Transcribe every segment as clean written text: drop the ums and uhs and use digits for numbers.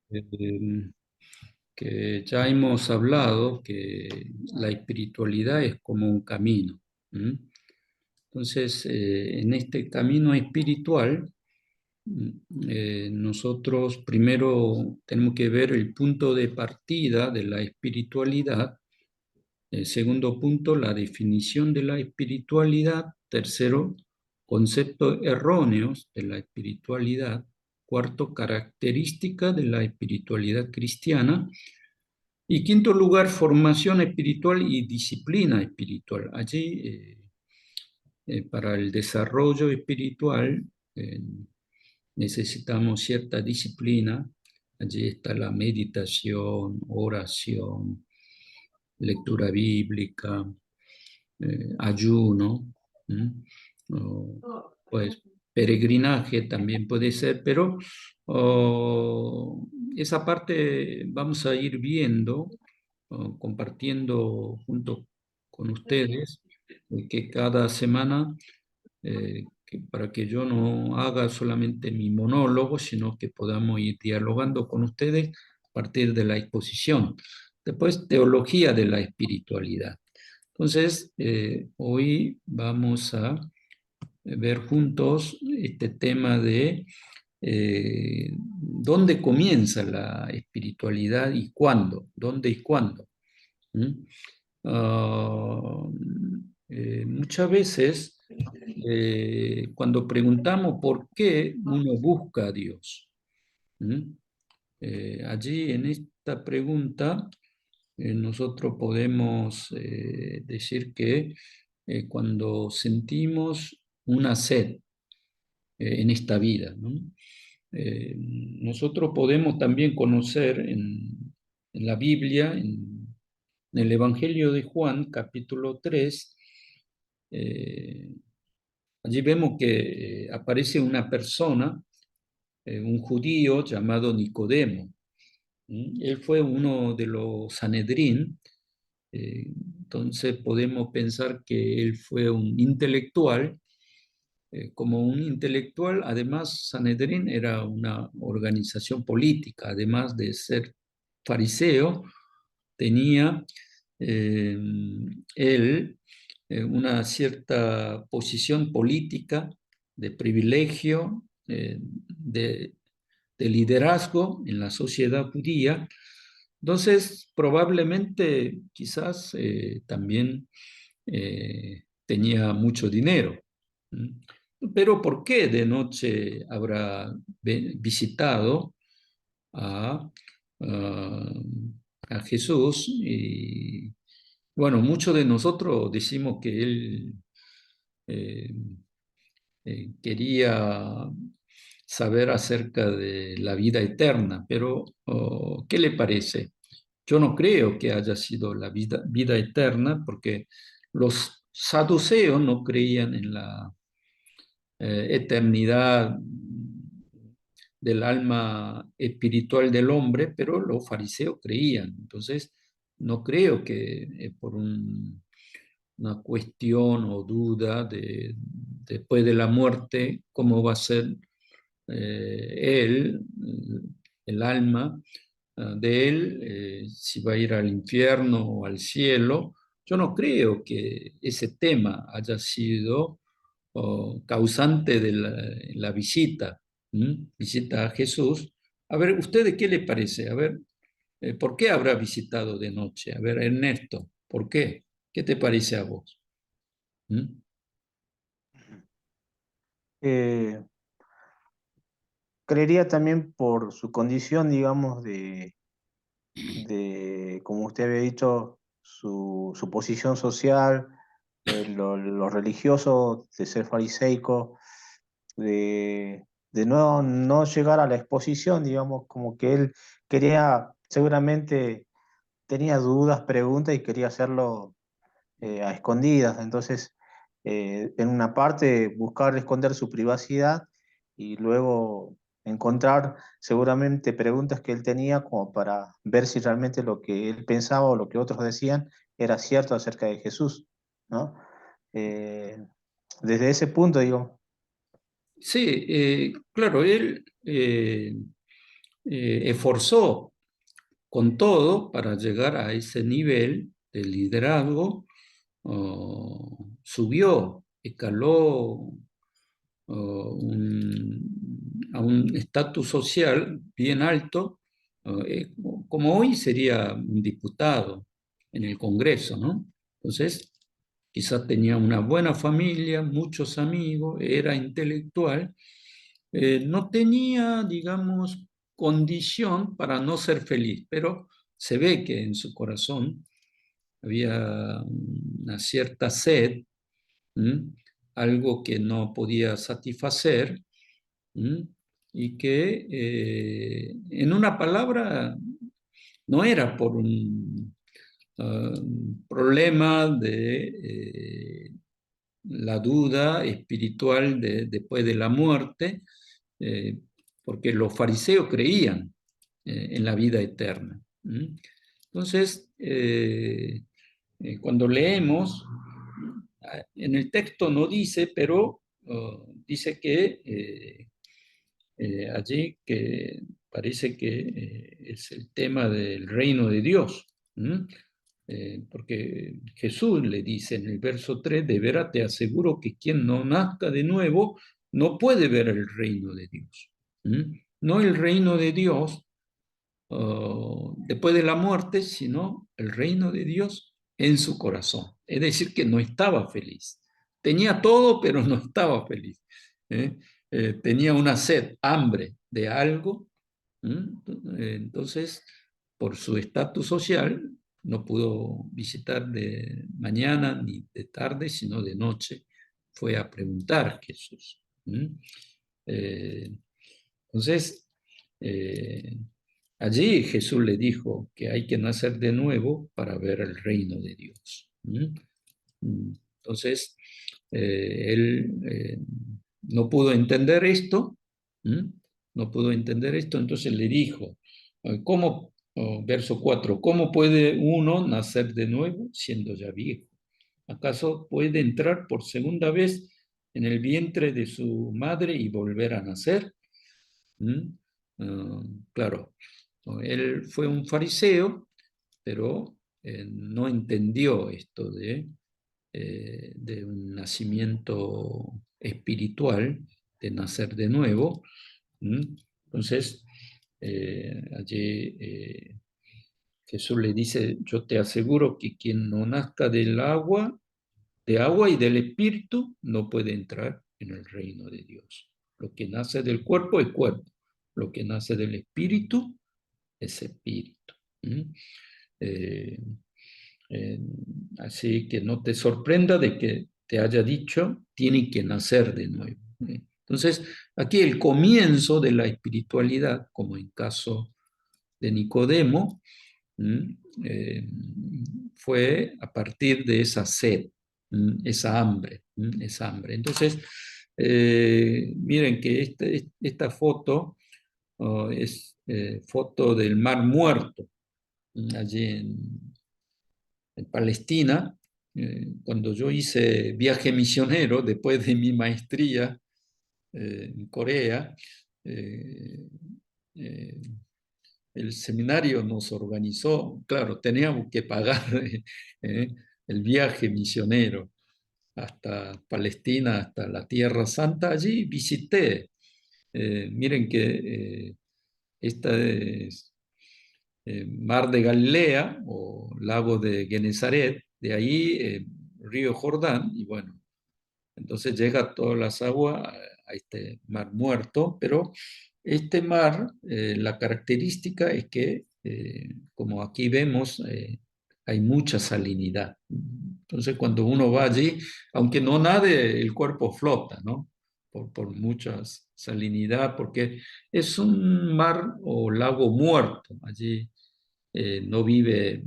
eh, que ya hemos hablado que la espiritualidad es como un camino. ¿M? Entonces, en este camino espiritual, nosotros primero tenemos que ver el punto de partida de la espiritualidad. Segundo punto, la definición de la espiritualidad. Tercero, conceptos erróneos de la espiritualidad. Cuarto, característica de la espiritualidad cristiana. Y quinto lugar, formación espiritual y disciplina espiritual. Allí, para el desarrollo espiritual, eh, necesitamos cierta disciplina. Allí está la meditación, oración, lectura bíblica, ayuno, ¿m? O, pues peregrinaje también puede ser, pero esa parte vamos a ir viendo, compartiendo junto con ustedes, que cada semana, para que yo no haga solamente mi monólogo, sino que podamos ir dialogando con ustedes a partir de la exposición. Después, teología de la espiritualidad. Entonces, hoy vamos a ver juntos este tema de dónde comienza la espiritualidad y cuándo, dónde y cuándo. ¿Mm? Ah, Muchas veces, cuando preguntamos por qué uno busca a Dios, ¿Mm? Allí en esta pregunta nosotros podemos decir que cuando sentimos una sed en esta vida, ¿no? Nosotros podemos también conocer en la Biblia, en el Evangelio de Juan, capítulo 3, eh, allí vemos que aparece una persona, un judío llamado Nicodemo. Él fue uno de los Sanedrín. Entonces podemos pensar que él fue un intelectual. Como un intelectual, además, Sanedrín era una organización política, además de ser fariseo, tenía eh, él una cierta posición política de privilegio, de liderazgo en la sociedad judía. Entonces, probablemente, quizás también tenía mucho dinero. ¿Mm? Pero ¿por qué de noche habrá visitado a, a, a Jesús? Y bueno, muchos de nosotros decimos que él eh, quería saber acerca de la vida eterna, pero ¿qué le parece? Yo no creo que haya sido la vida eterna, porque los saduceos no creían en la eternidad del alma espiritual del hombre, pero los fariseos creían. Entonces, no creo que por una cuestión o duda de después de la muerte, cómo va a ser él, el alma de él, si va a ir al infierno o al cielo. Yo no creo que ese tema haya sido causante de la visita, visita a Jesús. A ver, ¿usted qué le parece? A ver, ¿por qué habrá visitado de noche? A ver, Ernesto, ¿por qué? ¿Qué te parece a vos? ¿Mm? Eh, Creería también por su condición, digamos, como usted había dicho, su posición social, lo religioso de ser fariseico, de no llegar a la exposición, digamos, como que él quería, seguramente tenía dudas, preguntas y quería hacerlo a escondidas. Entonces, en una parte, buscar esconder su privacidad y luego encontrar seguramente preguntas que él tenía como para ver si realmente lo que él pensaba o lo que otros decían era cierto acerca de Jesús, ¿no? Eh, Desde ese punto, digo, Sí, claro, él esforzó con todo para llegar a ese nivel de liderazgo, subió, escaló a un estatus social bien alto, como hoy sería un diputado en el Congreso, ¿no? Entonces, quizás tenía una buena familia, muchos amigos, era intelectual, no tenía, digamos, condición para no ser feliz, pero se ve que en su corazón había una cierta sed, ¿m? Algo que no podía satisfacer, ¿m? Y que, en una palabra, no era por un problema de la duda espiritual después de la muerte, eh, porque los fariseos creían en la vida eterna. ¿M? Entonces, cuando leemos, en el texto no dice, pero dice que allí que parece que es el tema del reino de Dios. Porque Jesús le dice en el verso 3, de veras te aseguro que quien no nazca de nuevo no puede ver el reino de Dios. No el reino de Dios después de la muerte, sino el reino de Dios en su corazón. Es decir, que no estaba feliz. Tenía todo, pero no estaba feliz. ¿eh? Tenía una sed, hambre de algo. Entonces, por su estatus social, no pudo visitar de mañana ni de tarde, sino de noche. Fue a preguntar a Jesús. Eh, entonces, eh, allí Jesús le dijo que hay que nacer de nuevo para ver el reino de Dios. Entonces, él no pudo entender esto, no pudo entender esto, entonces le dijo, ¿cómo, verso 4, cómo puede uno nacer de nuevo siendo ya viejo? ¿Acaso puede entrar por segunda vez en el vientre de su madre y volver a nacer? Claro, él fue un fariseo, pero no entendió esto de un nacimiento espiritual, de nacer de nuevo. Entonces, allí Jesús le dice, yo te aseguro que quien no nazca del agua, de agua y del espíritu, no puede entrar en el reino de Dios. Lo que nace del cuerpo es cuerpo, lo que nace del espíritu es espíritu. Eh, eh, Así que no te sorprenda de que te haya dicho, tiene que nacer de nuevo. Entonces, aquí el comienzo de la espiritualidad, como en caso de Nicodemo, eh, fue a partir de esa sed, esa hambre, esa hambre. Entonces, miren que esta foto es foto del Mar Muerto, allí en Palestina. Cuando yo hice viaje misionero después de mi maestría en Corea, eh, eh, el seminario nos organizó, claro, teníamos que pagar eh, el viaje misionero hasta Palestina, hasta la Tierra Santa. Allí visité, miren que esta es Mar de Galilea o lago de Genezaret, de ahí río Jordán, y bueno, entonces llega todas las aguas a este mar muerto, pero este mar, la característica es que, como aquí vemos, hay mucha salinidad. Entonces, cuando uno va allí, aunque no nade, el cuerpo flota, ¿no? Por mucha salinidad, porque es un mar o lago muerto. Allí no vive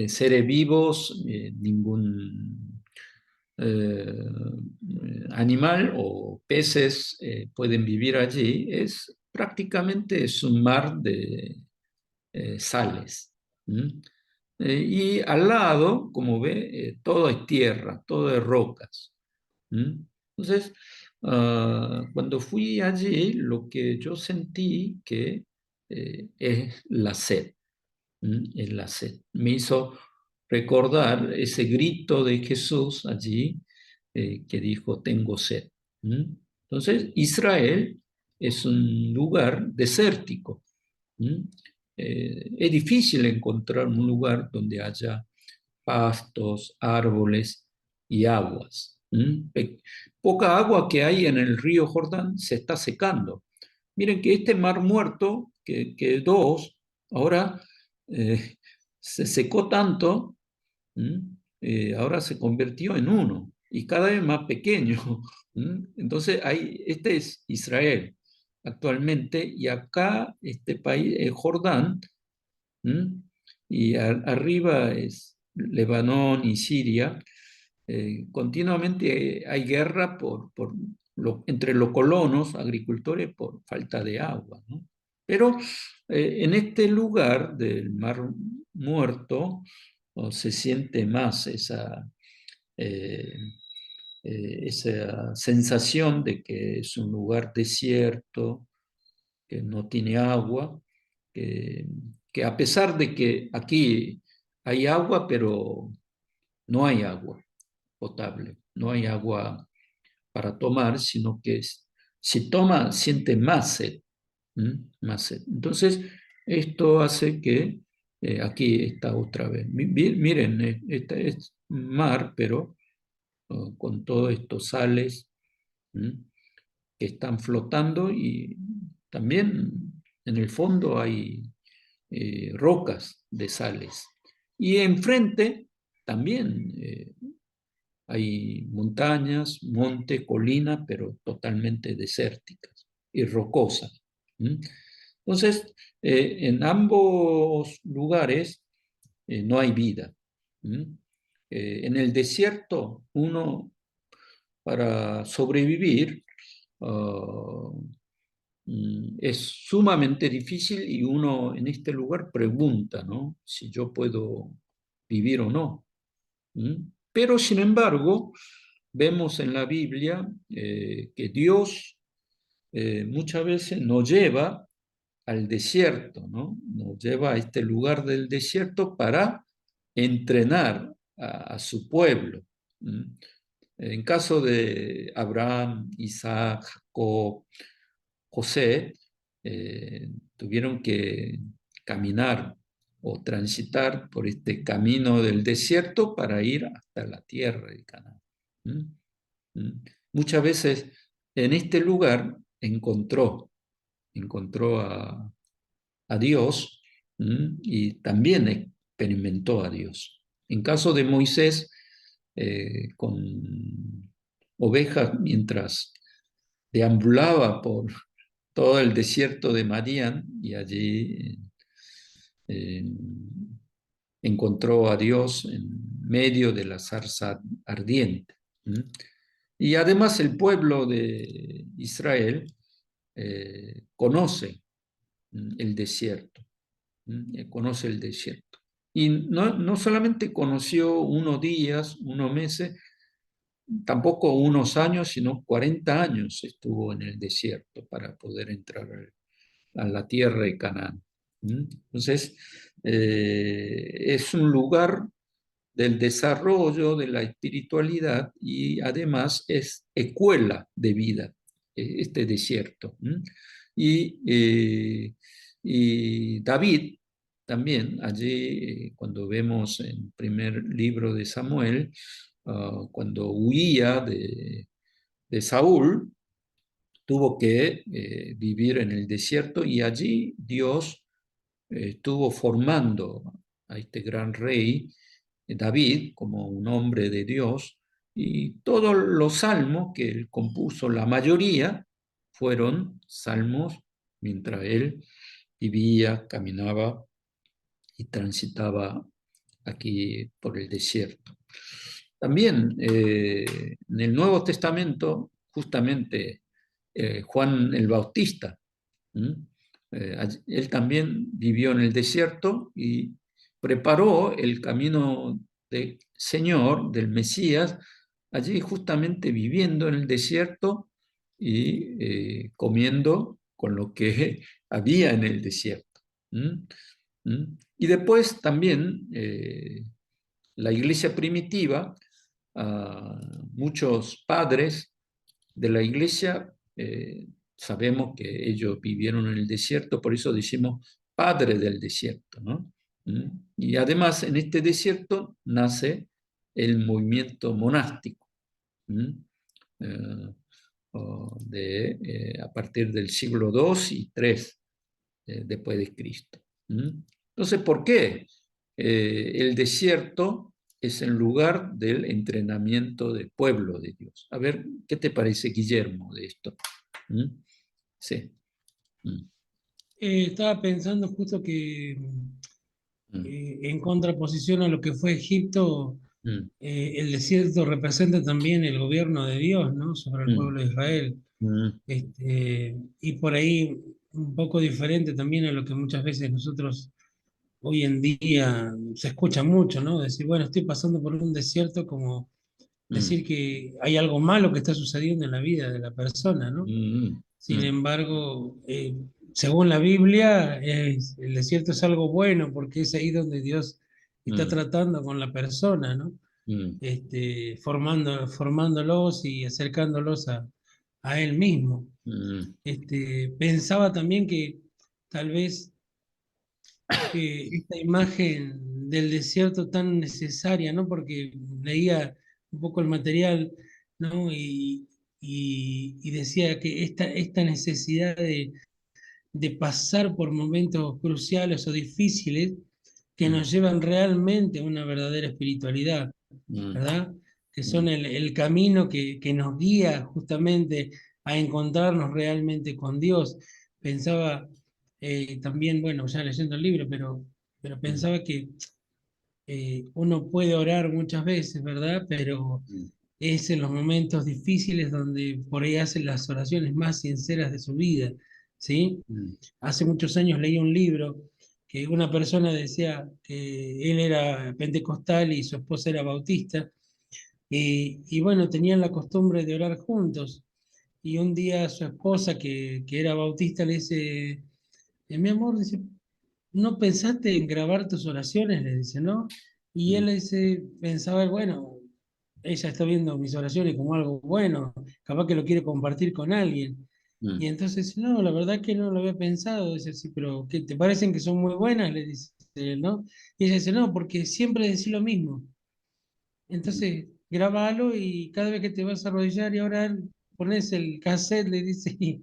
seres vivos, ningún eh, animal o peces pueden vivir allí. Prácticamente es un mar de sales. Y al lado, como ve, todo es tierra, todo es rocas. Entonces, Cuando fui allí, lo que yo sentí que es la sed. Es la sed. Me hizo recordar ese grito de Jesús allí que dijo, tengo sed. Entonces, Israel es un lugar desértico. ¿Mm? Es difícil encontrar un lugar donde haya pastos, árboles y aguas. Poca agua que hay en el río Jordán se está secando. Miren que este mar muerto, que dos, ahora se secó tanto, ahora se convirtió en uno y cada vez más pequeño. Entonces, este es Israel actualmente y acá este país es Jordán. ¿Mm? Y arriba es Lebanón y Siria. Continuamente hay guerra entre los colonos, agricultores, por falta de agua, ¿no? Pero en este lugar del Mar Muerto se siente más eh, esa sensación de que es un lugar desierto, que no tiene agua, que, que a pesar de que aquí hay agua, pero no hay agua potable, no hay agua para tomar, sino que si toma, siente más sed, más sed. Entonces, esto hace que aquí está otra vez. Miren, este es mar, pero con todos estos sales, ¿m? Que están flotando y también en el fondo hay rocas de sales. Y enfrente también hay montañas, monte, colina, pero totalmente desérticas y rocosas. Entonces, en ambos lugares no hay vida. En el desierto, uno para sobrevivir uh, es sumamente difícil y uno en este lugar pregunta, ¿no? Si yo puedo vivir o no. Pero sin embargo, vemos en la Biblia que Dios muchas veces nos lleva al desierto, ¿no? Nos lleva a este lugar del desierto para entrenar a su pueblo. En caso de Abraham, Isaac, Jacob, José, tuvieron que caminar o transitar por este camino del desierto para ir hasta la tierra de Canaán. ¿Mm? ¿Mm? Muchas veces en este lugar encontró a Dios, y también experimentó a Dios. En caso de Moisés, con ovejas mientras deambulaba por todo el desierto de Madián y allí eh, encontró a Dios en medio de la zarza ardiente. Y además el pueblo de Israel conoce el desierto, conoce el desierto. Y no solamente conoció unos días, unos meses, tampoco unos años, sino 40 años estuvo en el desierto para poder entrar a la tierra de Canaán. Entonces, es un lugar del desarrollo, de la espiritualidad y además es escuela de vida, este desierto. Y, eh, y David también, allí cuando vemos en el primer libro de Samuel, cuando huía de Saúl, tuvo que vivir en el desierto y allí Dios estuvo formando a este gran rey David como un hombre de Dios y todos los salmos que él compuso, la mayoría fueron salmos mientras él vivía, caminaba y transitaba aquí por el desierto. También en el Nuevo Testamento, justamente Juan el Bautista, él también vivió en el desierto y preparó el camino del Señor, del Mesías, allí justamente viviendo en el desierto y comiendo con lo que había en el desierto. ¿Mm? ¿Mm? Y después también la iglesia primitiva, muchos padres de la iglesia, sabemos que ellos vivieron en el desierto, por eso decimos padre del desierto, ¿no? ¿Mm? Y además en este desierto nace el movimiento monástico. ¿Mm? Eh, a partir del siglo II y III después de Cristo. ¿Mm? Entonces, ¿por qué? El desierto es el lugar del entrenamiento del pueblo de Dios. A ver, ¿qué te parece, Guillermo, de esto? ¿Mm? Sí. Mm, Estaba pensando justo que mm, en contraposición a lo que fue Egipto, mm, el desierto representa también el gobierno de Dios, ¿no? Sobre el mm, pueblo de Israel. mm, Y por ahí un poco diferente también a lo que muchas veces nosotros hoy en día se escucha mucho, ¿no? Decir, bueno, estoy pasando por un desierto, como decir mm, que hay algo malo que está sucediendo en la vida de la persona, ¿no? mm, Sin mm, embargo, según la Biblia, el desierto es algo bueno porque es ahí donde Dios está mm, tratando con la persona, ¿no? mm, Formándolos y acercándolos a Él mismo. mm, Pensaba también que tal vez esta imagen del desierto tan necesaria, ¿no? Porque leía un poco el material, ¿no? Y decía que esta necesidad de pasar por momentos cruciales o difíciles que mm, nos llevan realmente a una verdadera espiritualidad, mm, ¿verdad? Que son mm, el camino que nos guía justamente a encontrarnos realmente con Dios. Pensaba también, bueno, ya leyendo el libro, pero mm, pensaba que uno puede orar muchas veces, ¿verdad? Pero mm, es en los momentos difíciles donde por ahí hacen las oraciones más sinceras de su vida, ¿sí? mm, Hace muchos años leí un libro que una persona decía que él era pentecostal y su esposa era bautista, y bueno, tenían la costumbre de orar juntos. Y un día su esposa, que era bautista, le dice, mi amor, dice, ¿no pensaste en grabar tus oraciones? Le dice, ¿no? Y él mm, le dice, pensaba, bueno, ella está viendo mis oraciones como algo bueno, capaz que lo quiere compartir con alguien. Y mm, entonces dice, no, la verdad que no lo había pensado. Dice, sí, pero ¿qué te parecen que son muy buenas? Le dice, ¿no? Y ella dice, no, porque siempre decís lo mismo. mm, Entonces, grabalo y cada vez que te vas a arrodillar y orar, pones el cassette, le dice, y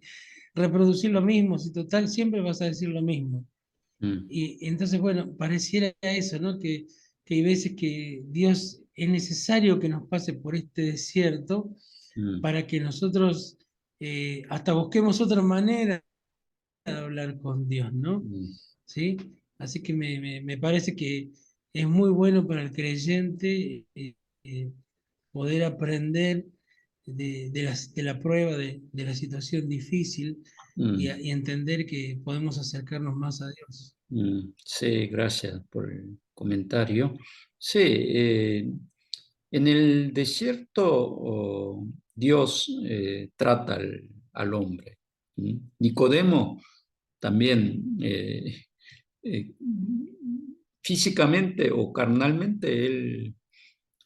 reproducir lo mismo. Si total, siempre vas a decir lo mismo. mm, Y entonces, bueno, pareciera eso, ¿no? Que hay veces que Dios es necesario que nos pase por este desierto mm, para que nosotros hasta busquemos otra manera de hablar con Dios, ¿no? mm, ¿Sí? Así que me parece que es muy bueno para el creyente eh, poder aprender de la prueba, de la situación difícil mm. y entender que podemos acercarnos más a Dios. Sí, gracias por el comentario. Sí, en el desierto Dios trata al hombre. ¿Mm? Nicodemo también, eh, físicamente o carnalmente, él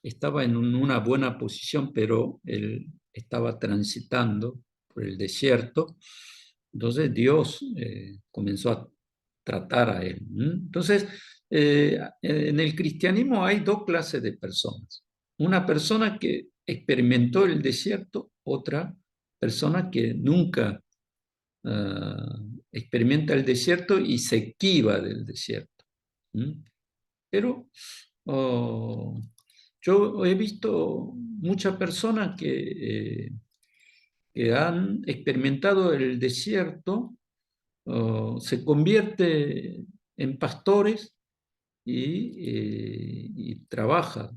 estaba en una buena posición, pero él estaba transitando por el desierto. Entonces Dios comenzó a tratar a él. Entonces, en el cristianismo hay dos clases de personas. Una persona que experimentó el desierto, otra persona que nunca experimenta el desierto y se esquiva del desierto. Pero oh, yo he visto muchas personas que han experimentado el desierto, se convierte en pastores y trabaja,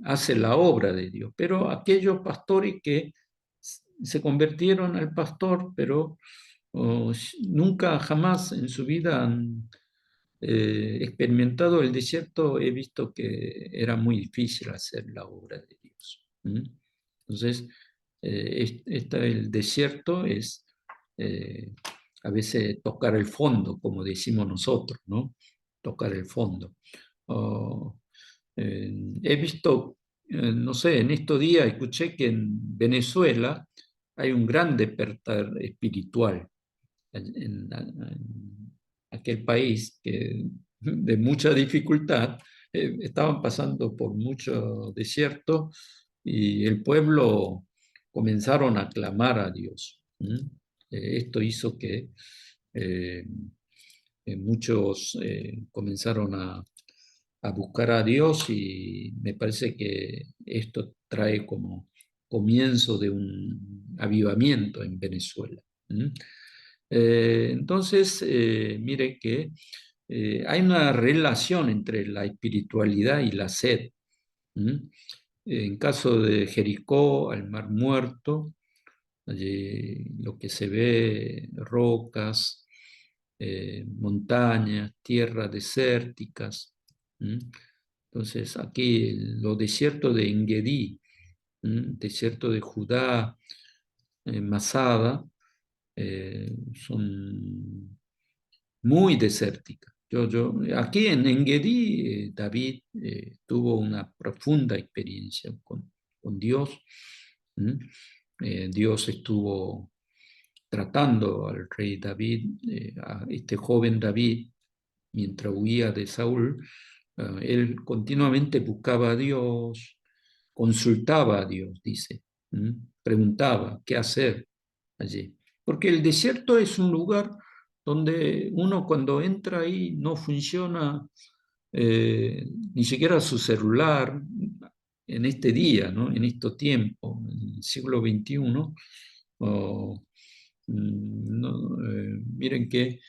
hace la obra de Dios. Pero aquellos pastores que se convirtieron al pastor, pero nunca jamás en su vida han experimentado el desierto, he visto que era muy difícil hacer la obra de Dios. Entonces, el desierto es a veces tocar el fondo, como decimos nosotros, ¿no? Tocar el fondo. Oh, he visto, no sé, en estos días escuché que en Venezuela hay un gran despertar espiritual en aquel país que de mucha dificultad estaban pasando por mucho desierto y el pueblo comenzaron a clamar a Dios. Esto hizo que eh, muchos comenzaron a buscar a Dios y me parece que esto trae como comienzo de un avivamiento en Venezuela. Entonces, mire que hay una relación entre la espiritualidad y la sed. En caso de Jericó, al Mar Muerto, allí lo que se ve, rocas, montañas, tierras desérticas. Entonces, aquí los desiertos de Engedi, desierto de Judá, Masada, son muy desérticas. Aquí en Engedi, David tuvo una profunda experiencia con Dios. Dios estuvo tratando al rey David, a este joven David, mientras huía de Saúl. Él continuamente buscaba a Dios, consultaba a Dios, dice, preguntaba qué hacer allí. Porque el desierto es un lugar donde uno cuando entra ahí no funciona ni siquiera su celular en este día, ¿no? En estos tiempos, en el siglo XXI. Oh, no, miren que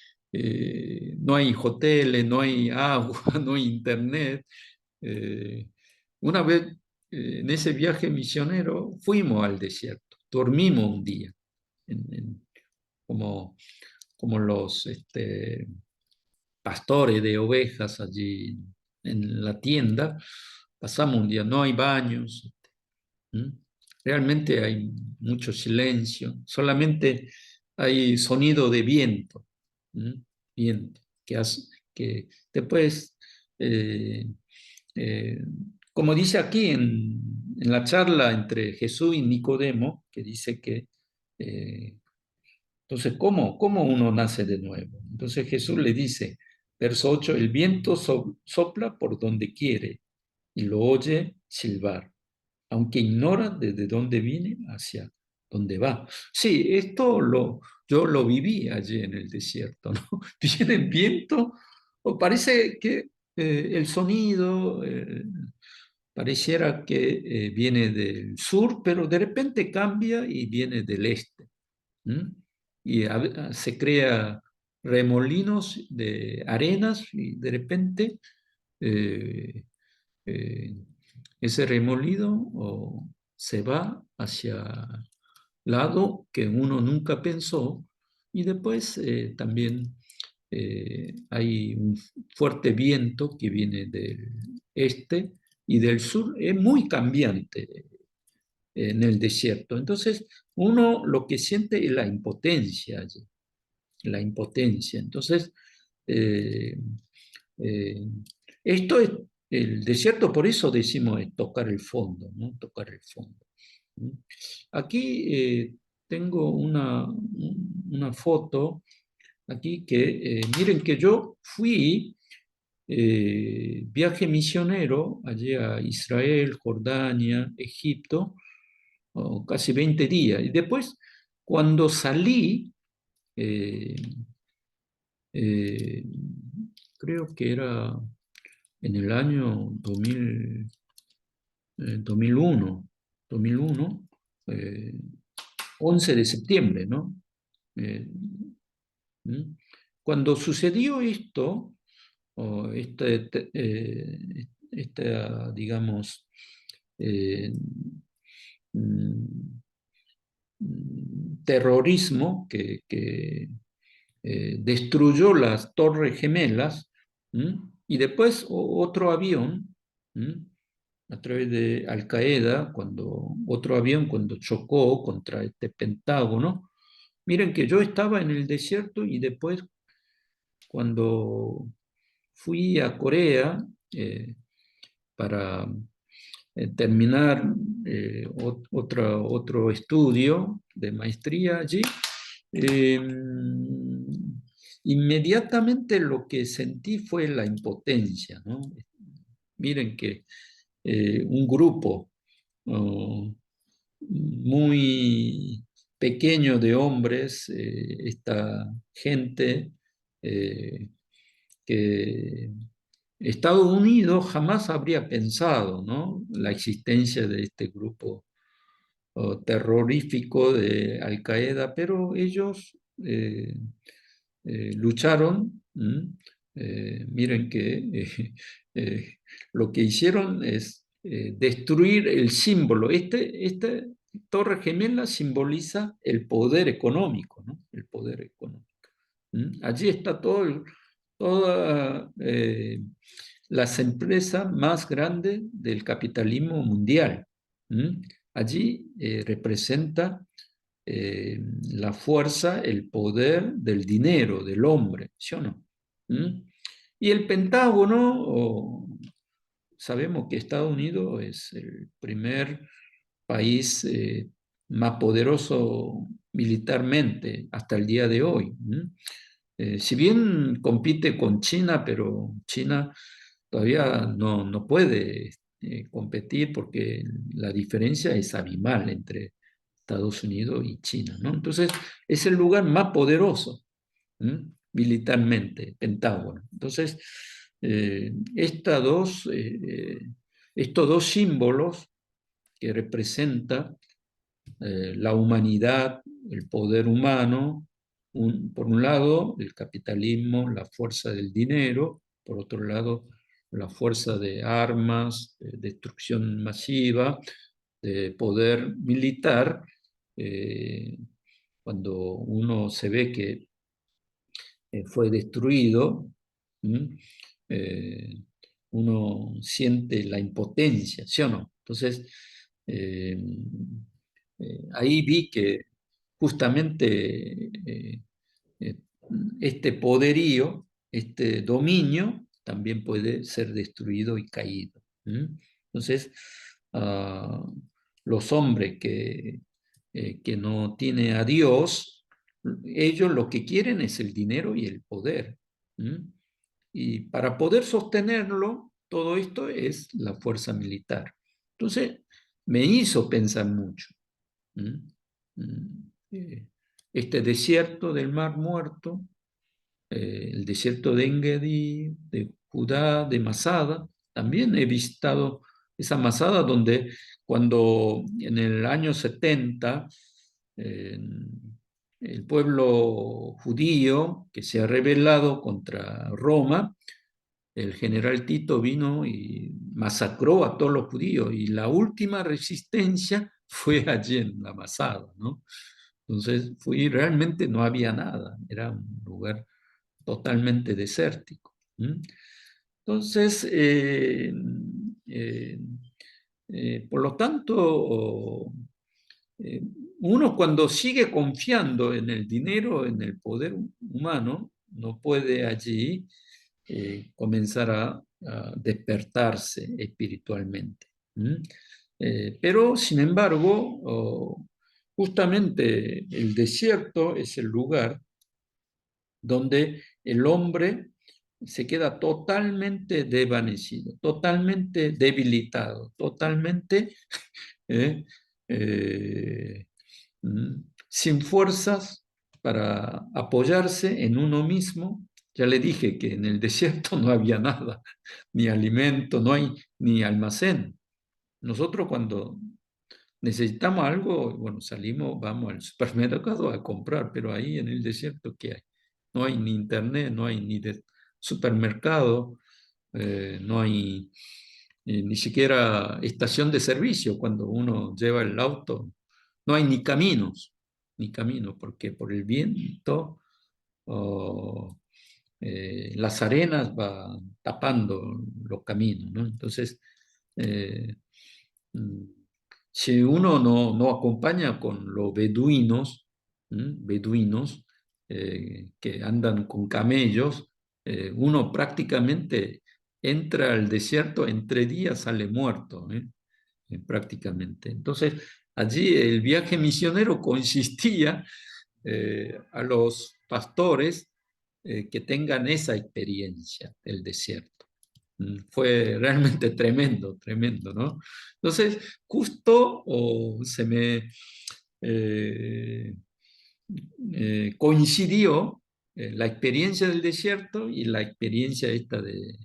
no hay hoteles, no hay agua, no hay internet. Eh, una vez en ese viaje misionero fuimos al desierto, dormimos un día, como, como los pastores de ovejas allí en la tienda, pasamos un día, no hay baños, ¿Mm? Realmente hay mucho silencio, solamente hay sonido de viento, ¿Mm? Viento, que después, eh, eh, como dice aquí en la charla entre Jesús y Nicodemo, que dice que, entonces, ¿cómo uno nace de nuevo? Entonces Jesús le dice, verso 8, el viento sopla por donde quiere y lo oye silbar aunque ignora desde dónde viene hacia dónde va. Sí, yo lo viví allí en el desierto, ¿no? Viene el viento, o parece que el sonido pareciera que viene del sur, pero de repente cambia y viene del este. ¿Mm? Y se crea remolinos de arenas y de repente eh, eh, ese remolido se va hacia lado que uno nunca pensó y después también hay un fuerte viento que viene del este y del sur, es muy cambiante en el desierto. Entonces uno lo que siente es la impotencia allí, la impotencia. Entonces, eh, eh, esto es el desierto, por eso decimos tocar el fondo, ¿no? Tocar el fondo. Aquí tengo una foto, aquí que, miren que yo fui viaje misionero allí a Israel, Jordania, Egipto, casi 20 días. Y después, cuando salí, eh, eh, creo que era en el año 2001, 2001 eh, 11 de septiembre, ¿no? Eh, Cuando sucedió esto, o digamos, eh, mm, terrorismo que destruyó las Torres Gemelas, y después otro avión a través de Al Qaeda, cuando otro avión cuando chocó contra este Pentágono. Miren que yo estaba en el desierto y después cuando fui a Corea para terminar otro estudio de maestría allí, eh, inmediatamente lo que sentí fue la impotencia, ¿no? Miren que un grupo uh, muy pequeño de hombres, esta gente eh, que Estados Unidos jamás habría pensado, ¿no?, la existencia de este grupo terrorífico de Al Qaeda, pero ellos lucharon. Miren que lo que hicieron es destruir el símbolo. Esta torre gemela simboliza el poder económico, ¿no? El poder económico. Allí está todas las empresas más grandes del capitalismo mundial. Allí representa la fuerza, el poder del dinero, del hombre, ¿sí o no? Y el Pentágono, sabemos que Estados Unidos es el primer país más poderoso militarmente hasta el día de hoy. Si bien compite con China, pero China todavía no puede competir porque la diferencia es abismal entre Estados Unidos y China, ¿no? Entonces, es el lugar más poderoso militarmente, Pentágono. Entonces, estos dos símbolos que representan la humanidad, el poder humano, por un lado, el capitalismo, la fuerza del dinero, por otro lado, la fuerza de armas, de destrucción masiva, de poder militar. eh, Cuando uno se ve que fue destruido, eh, uno siente la impotencia, ¿sí o no? Entonces, eh, ahí vi que justamente eh, este poderío, este dominio, también puede ser destruido y caído. Entonces, uh, los hombres que no tienen a Dios, ellos lo que quieren es el dinero y el poder. Y para poder sostenerlo, todo esto es la fuerza militar. Entonces, me hizo pensar mucho. Este desierto del Mar Muerto, el desierto de Engedi, de Judá, de Masada. También he visitado esa Masada donde cuando en el año 70 el pueblo judío que se ha rebelado contra Roma, el general Tito vino y masacró a todos los judíos y la última resistencia fue allí en la Masada, ¿no? Entonces fui, realmente no había nada, era un lugar totalmente desértico. Entonces, eh, por lo tanto, eh, uno cuando sigue confiando en el dinero, en el poder humano, no puede allí comenzar a despertarse espiritualmente. Pero, sin embargo, justamente el desierto es el lugar donde el hombre se queda totalmente desvanecido, totalmente debilitado, totalmente eh, eh, sin fuerzas para apoyarse en uno mismo. Ya le dije que en el desierto no había nada, ni alimento, no hay ni almacén. Nosotros cuando necesitamos algo, bueno, salimos, vamos al supermercado a comprar, pero ahí en el desierto, ¿qué hay? No hay ni internet, no hay ni supermercado, no hay ni siquiera estación de servicio cuando uno lleva el auto, no hay ni caminos, porque por el viento las arenas van tapando los caminos, ¿no? Entonces, Eh, si uno no acompaña con los beduinos, beduinos que andan con camellos, uno prácticamente entra al desierto, en 3 días sale muerto, prácticamente. Entonces, allí el viaje misionero consistía a los pastores que tengan esa experiencia del desierto. Fue realmente tremendo, tremendo, ¿no? Entonces, justo se me eh, coincidió la experiencia del desierto y la experiencia esta de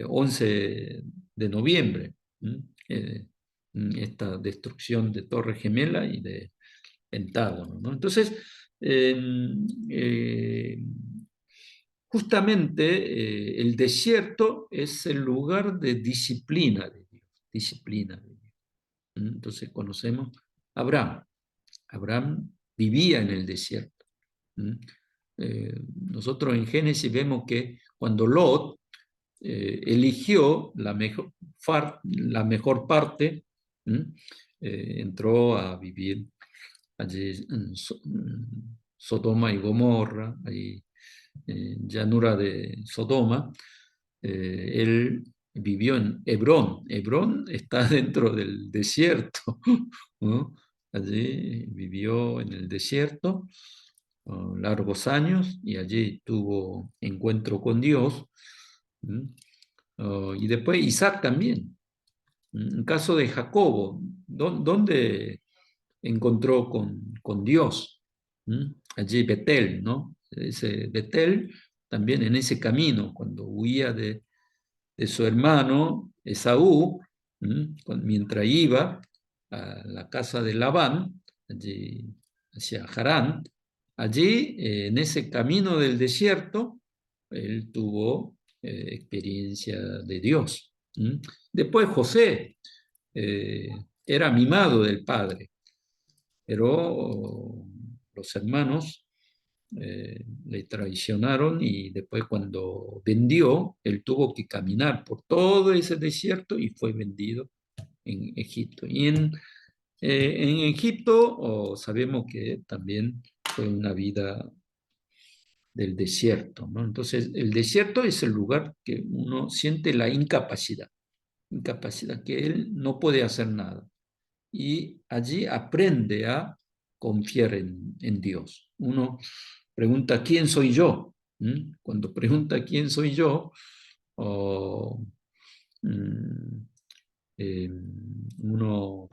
11 de noviembre, eh, esta destrucción de Torre Gemela y de Pentágono, ¿no? Entonces, eh, eh, justamente el desierto es el lugar de disciplina de Dios, disciplina de Dios. Entonces conocemos a Abraham. Abraham vivía en el desierto. Nosotros en Génesis vemos que cuando Lot eligió la mejor parte, entró a vivir allí en Sodoma y Gomorra, allí en llanura de Sodoma. Él vivió en Hebrón. Hebrón está dentro del desierto, ¿no? Allí vivió en el desierto largos años y allí tuvo encuentro con Dios. Y después Isaac también. En caso de Jacobo, ¿dónde encontró con Dios? Allí Betel, ¿no? Ese Betel, también en ese camino, cuando huía de su hermano Esaú, mientras iba a la casa de Labán, allí hacia Harán, allí en ese camino del desierto, él tuvo experiencia de Dios. Después José eh, era mimado del padre, pero los hermanos le traicionaron y después cuando vendió, él tuvo que caminar por todo ese desierto y fue vendido en Egipto. Y en Egipto sabemos que también fue una vida del desierto, ¿no? Entonces, el desierto es el lugar que uno siente la incapacidad, incapacidad, que él no puede hacer nada. Y allí aprende a confiar en Dios. Uno pregunta, ¿quién soy yo? Cuando pregunta, ¿quién soy yo? O, eh, uno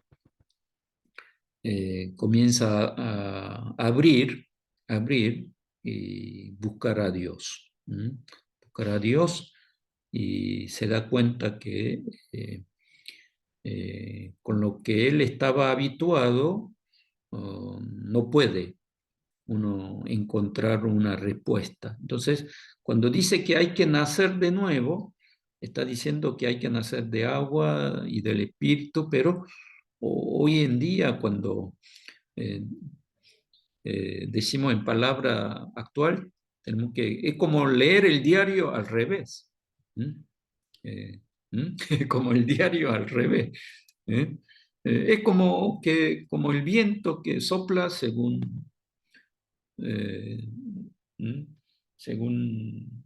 comienza a abrir y buscar a Dios. Buscar a Dios y se da cuenta que con lo que él estaba habituado, no puede uno encontrar una respuesta. Entonces, cuando dice que hay que nacer de nuevo, está diciendo que hay que nacer de agua y del espíritu, pero hoy en día cuando eh, decimos en palabra actual, tenemos es como leer el diario al revés. Eh, como el diario al revés. ¿eh? Es como el viento que sopla eh, según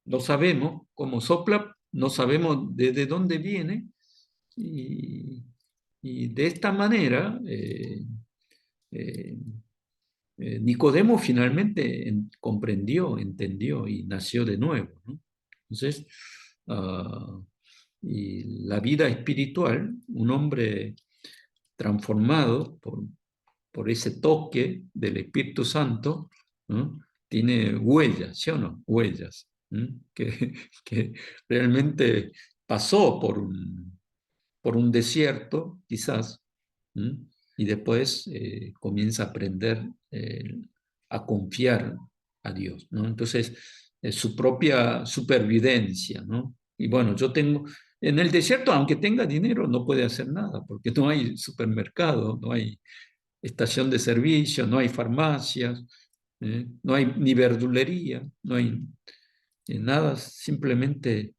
lo sabemos, como sopla, no sabemos desde dónde viene, y, y de esta manera eh, Nicodemo finalmente comprendió, entendió y nació de nuevo, ¿no? Entonces, uh, y la vida espiritual, un hombre transformado por ese toque del Espíritu Santo, ¿no? Tiene huellas, ¿sí o no? Huellas, que realmente pasó por un desierto, quizás, y después comienza a aprender a confiar a Dios, ¿no? Entonces, su propia supervivencia, ¿no? Y bueno, en el desierto, aunque tenga dinero, no puede hacer nada, porque no hay supermercado, no hay estación de servicio, no hay farmacias, no hay ni verdulería, no hay nada, simplemente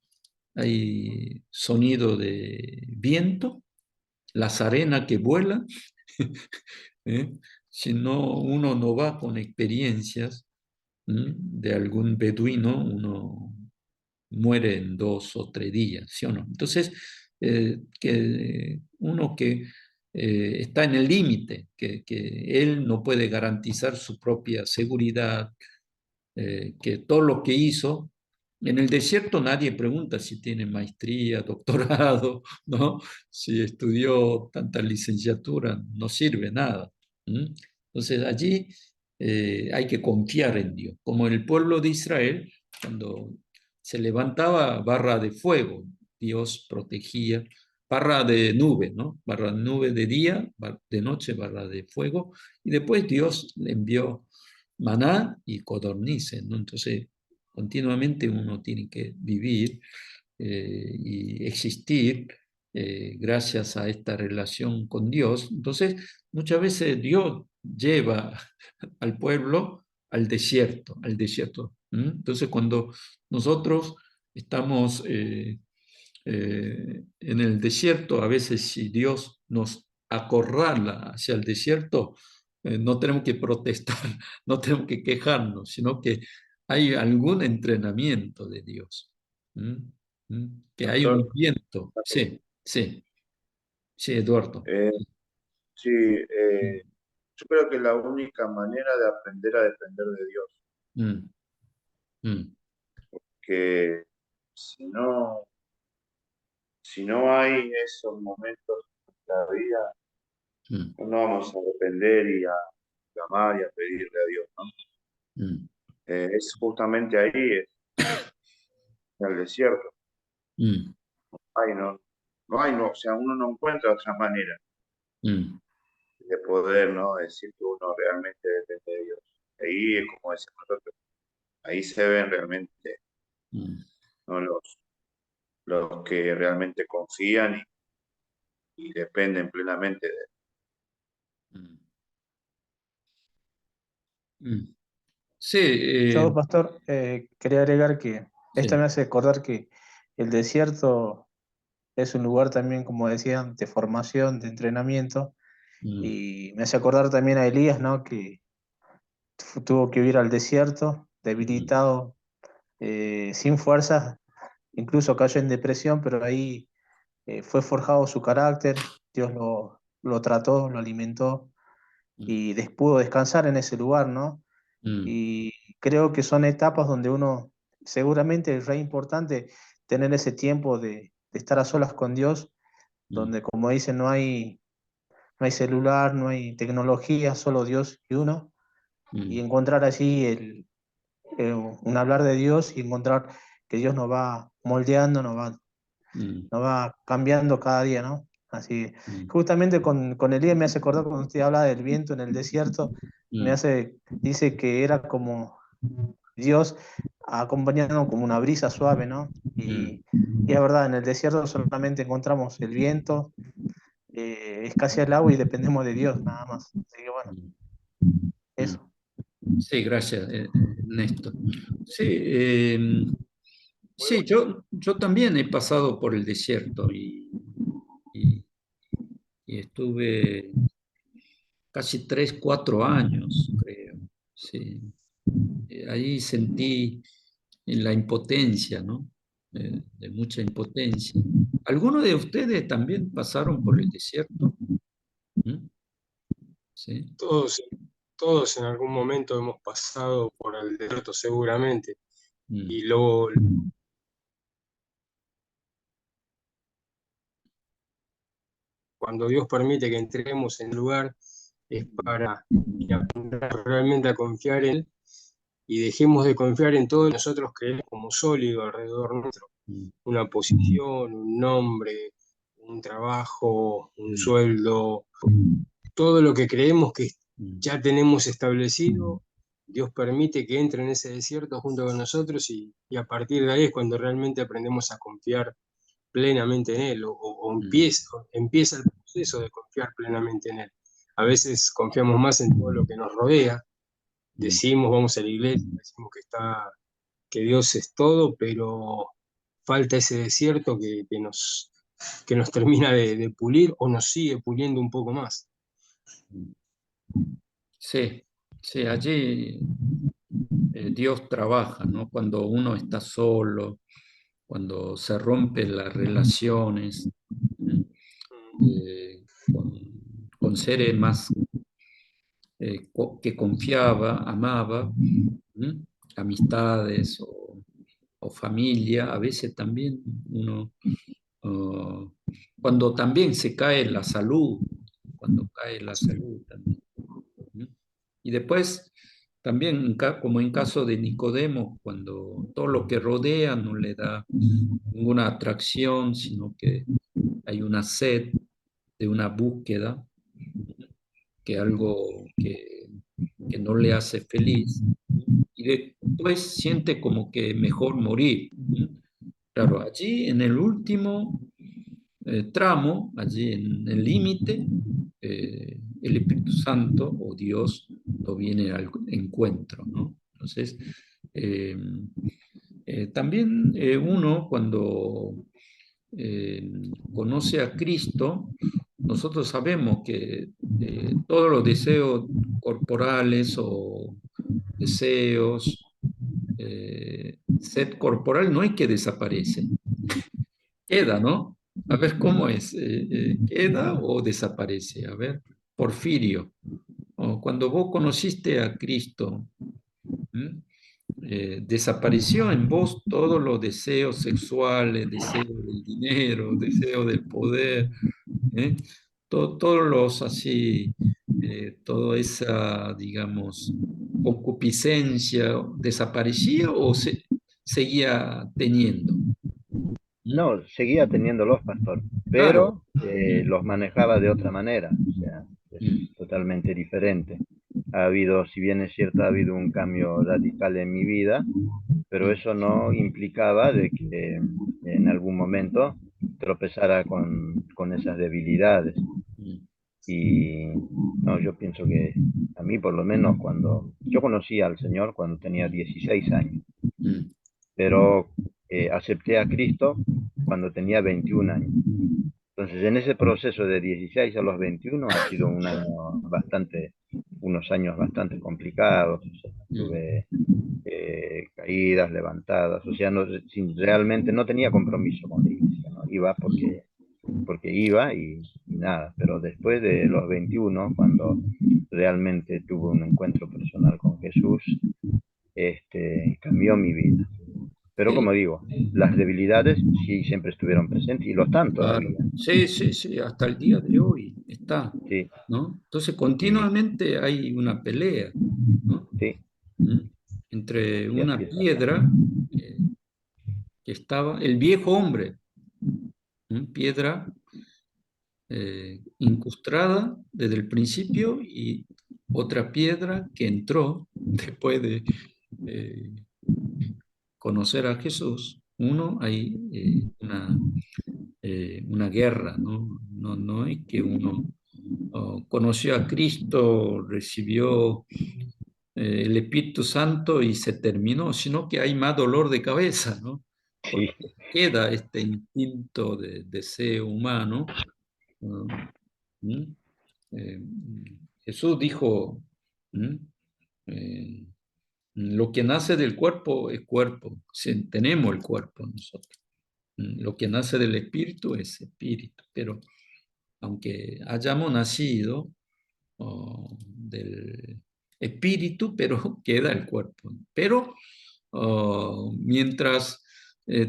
hay sonido de viento, las arenas que vuelan. ¿Eh? Si no, uno no va con experiencias de algún beduino, uno muere en 2 o 3 días, ¿sí o no? Entonces, que uno que está en el límite, que él no puede garantizar su propia seguridad, que todo lo que hizo, en el desierto nadie pregunta si tiene maestría, doctorado, ¿no? Si estudió tanta licenciatura, no sirve nada. Entonces allí hay que confiar en Dios. Como el pueblo de Israel, cuando se levantaba barra de fuego, Dios protegía, barra de nube, ¿no? Barra de nube de día, de noche, barra de fuego, y después Dios le envió maná y codornices, ¿no? Entonces, continuamente uno tiene que vivir y existir gracias a esta relación con Dios. Entonces, muchas veces Dios lleva al pueblo al desierto, al desierto. Entonces, cuando nosotros estamos en el desierto, a veces si Dios nos acorrala hacia el desierto, no tenemos que protestar, no tenemos que quejarnos, sino que hay algún entrenamiento de Dios. ¿Mm? Que hay un Doctor, viento. Sí, sí, sí, Eduardo. eh, sí, yo creo que la única manera de aprender a depender de Dios, Mm, mm, que si no, si no hay esos momentos en la vida, mm, no vamos a depender y a clamar y a pedirle a Dios, ¿no? mm, Es justamente ahí, en el desierto. mm, Ay, no, no hay, no, o sea, uno no encuentra otra manera mm, de poder, ¿no? Decir que uno realmente depende de Dios. Ahí es como decimos nosotros, ahí se ven realmente, mm, ¿no? Los que realmente confían y dependen plenamente de él. mm, mm. Sí, Yo, pastor, quería agregar que esto sí. me hace acordar que el desierto es un lugar también, como decían, de formación, de entrenamiento, Mm, y me hace acordar también a Elías, ¿no? Que tuvo que ir al desierto, mm, debilitado, sin fuerzas, incluso cayó en depresión, pero ahí fue forjado su carácter, Dios lo trató, lo alimentó mm, y pudo descansar en ese lugar, ¿no? mm, Y creo que son etapas donde uno, seguramente es re importante tener ese tiempo de estar a solas con Dios, mm, donde como dicen, no hay celular, no hay tecnología, solo Dios y uno, y mm, encontrar allí un hablar de Dios y encontrar que Dios nos va moldeando, mm, nos va cambiando cada día, ¿no? Así, mm, justamente con Elías me hace acordar cuando usted habla del viento en el desierto, mm, dice que era como Dios acompañando como una brisa suave, ¿no? mm, Y es verdad, en el desierto solamente encontramos el viento, escasea el agua y dependemos de Dios, nada más. Así que bueno, mm, mm. eso. Sí, gracias, Néstor. Sí, sí, yo también he pasado por el desierto y- y estuve casi 3, 4 años, creo. Sí. Ahí sentí la impotencia, ¿no? De mucha impotencia. ¿Algunos de ustedes también pasaron por el desierto? ¿Mm? Sí. Todos, todos en algún momento hemos pasado por el desierto seguramente. Mm, Y luego, cuando Dios permite que entremos en el lugar, es para que aprendamos realmente a confiar en Él y dejemos de confiar en todo lo que nosotros creemos como sólido alrededor nuestro. mm, Una posición, un nombre, un trabajo, un mm, sueldo, todo lo que creemos que mm, ya tenemos establecido, Dios permite que entre en ese desierto junto con nosotros y a partir de ahí es cuando realmente aprendemos a confiar plenamente en Él o mm, empieza el proceso de confiar plenamente en Él. A veces confiamos más en todo lo que nos rodea, mm, decimos, vamos a la iglesia, decimos que Dios es todo, pero falta ese desierto que nos termina de pulir o nos sigue puliendo un poco más. Sí, sí, allí Dios trabaja, ¿no? Cuando uno está solo, cuando se rompen las relaciones con, con seres más que confiaba, amaba, amistades o familia, a veces también uno, uh, cuando también se cae la salud, cuando cae la salud también. Y después, también como en caso de Nicodemo, cuando todo lo que rodea no le da ninguna atracción, sino que hay una sed de una búsqueda, que algo que no le hace feliz, y después siente como que mejor morir. Claro, allí en el último tramo, allí en el límite, el Espíritu Santo o Dios lo viene al encuentro, ¿no? Entonces, eh, también uno cuando conoce a Cristo, nosotros sabemos que todos los deseos corporales o deseos, sed corporal no es que desaparece, queda, ¿no? A ver cómo es, queda o desaparece. A ver, Porfirio, o cuando vos conociste a Cristo, desapareció en vos todos los deseos sexuales, deseos del dinero, deseos del poder, ¿eh? Todos los así, toda esa, digamos, concupiscencia, ¿desaparecía o seguía teniendo? No, seguía teniéndolos, pastor, Claro. pero los manejaba de otra manera, o sea, es totalmente diferente. Ha habido, si bien es cierto, ha habido un cambio radical en mi vida, pero eso no implicaba de que en algún momento tropezara con esas debilidades. Y no, yo pienso que a mí por lo menos cuando yo conocí al Señor cuando tenía 16 años, pero acepté a Cristo cuando tenía 21 años. Entonces, en ese proceso de 16 a los 21 ha sido unos años bastante complicados. O sea, tuve caídas, levantadas, o sea, realmente no tenía compromiso con la iglesia, ¿no? Iba porque iba y nada, pero después de los 21, cuando realmente tuve un encuentro personal con Jesús, cambió mi vida. Pero como digo, las debilidades sí siempre estuvieron presentes y lo están Claro. todavía. Sí, sí, sí, hasta el día de hoy está, Sí, ¿no? Entonces, y, continuamente hay una pelea, ¿no? sí, Entre sí, así una es, pastor. piedra que estaba, el viejo hombre, piedra incrustada desde el principio y otra piedra que entró después de eh, conocer a Jesús. Uno, hay una guerra, ¿no? No, no es que uno conoció a Cristo, recibió el Espíritu Santo y se terminó, sino que hay más dolor de cabeza, ¿no? Sí, Porque queda este instinto de deseo humano. ¿Mm? Eh, Jesús dijo, ¿mm? Eh, lo que nace del cuerpo es cuerpo, sí, tenemos el cuerpo nosotros. Lo que nace del espíritu es espíritu, pero aunque hayamos nacido del espíritu, pero queda el cuerpo. Pero mientras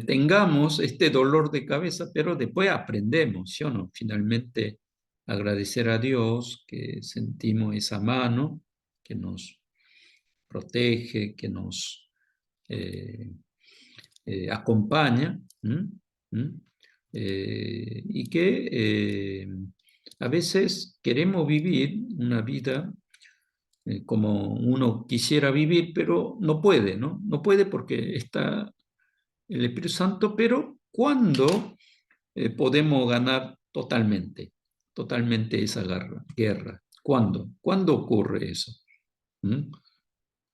tengamos este dolor de cabeza, pero después aprendemos, ¿sí o no? Finalmente agradecer a Dios que sentimos esa mano que nos protege, que nos eh, acompaña, y que a veces queremos vivir una vida como uno quisiera vivir, pero no puede, ¿no? No puede porque está el Espíritu Santo, pero ¿cuándo podemos ganar totalmente esa guerra? ¿Cuándo? ¿Cuándo ocurre eso? ¿Mm?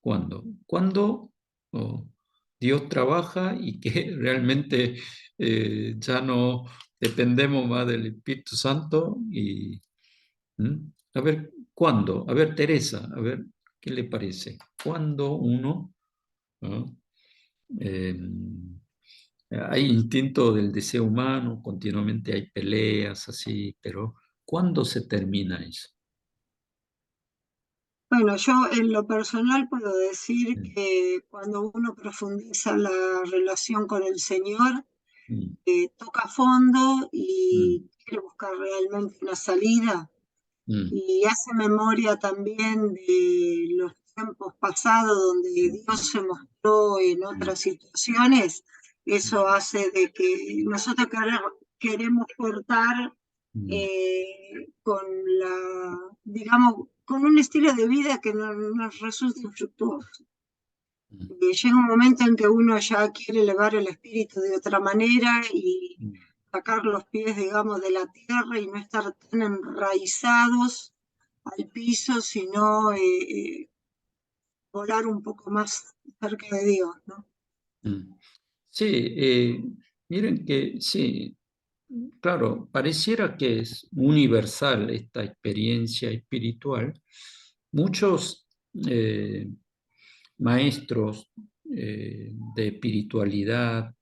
¿Cuándo? Cuando Dios trabaja y que realmente ya no dependemos más del Espíritu Santo. Y, a ver, ¿cuándo? A ver, Teresa, a ver, ¿qué le parece? ¿Cuándo uno... ¿no? eh, hay instinto del deseo humano, continuamente hay peleas así, pero ¿cuándo se termina eso? Bueno, yo en lo personal puedo decir Mm, que cuando uno profundiza la relación con el Señor, mm, toca fondo mm, y quiere buscar realmente una salida mm, y hace memoria también de los tiempos pasados donde Dios se mostró en otras situaciones. Eso hace de que nosotros queremos cortar mm, con la, digamos, con un estilo de vida que no nos resulte infructuoso. mm, Llega un momento en que uno ya quiere elevar el espíritu de otra manera y mm, sacar los pies, digamos, de la tierra y no estar tan enraizados al piso, sino volar un poco más cerca de Dios, ¿no? mm. Sí, miren que sí, claro, pareciera que es universal esta experiencia espiritual. Muchos maestros de espiritualidad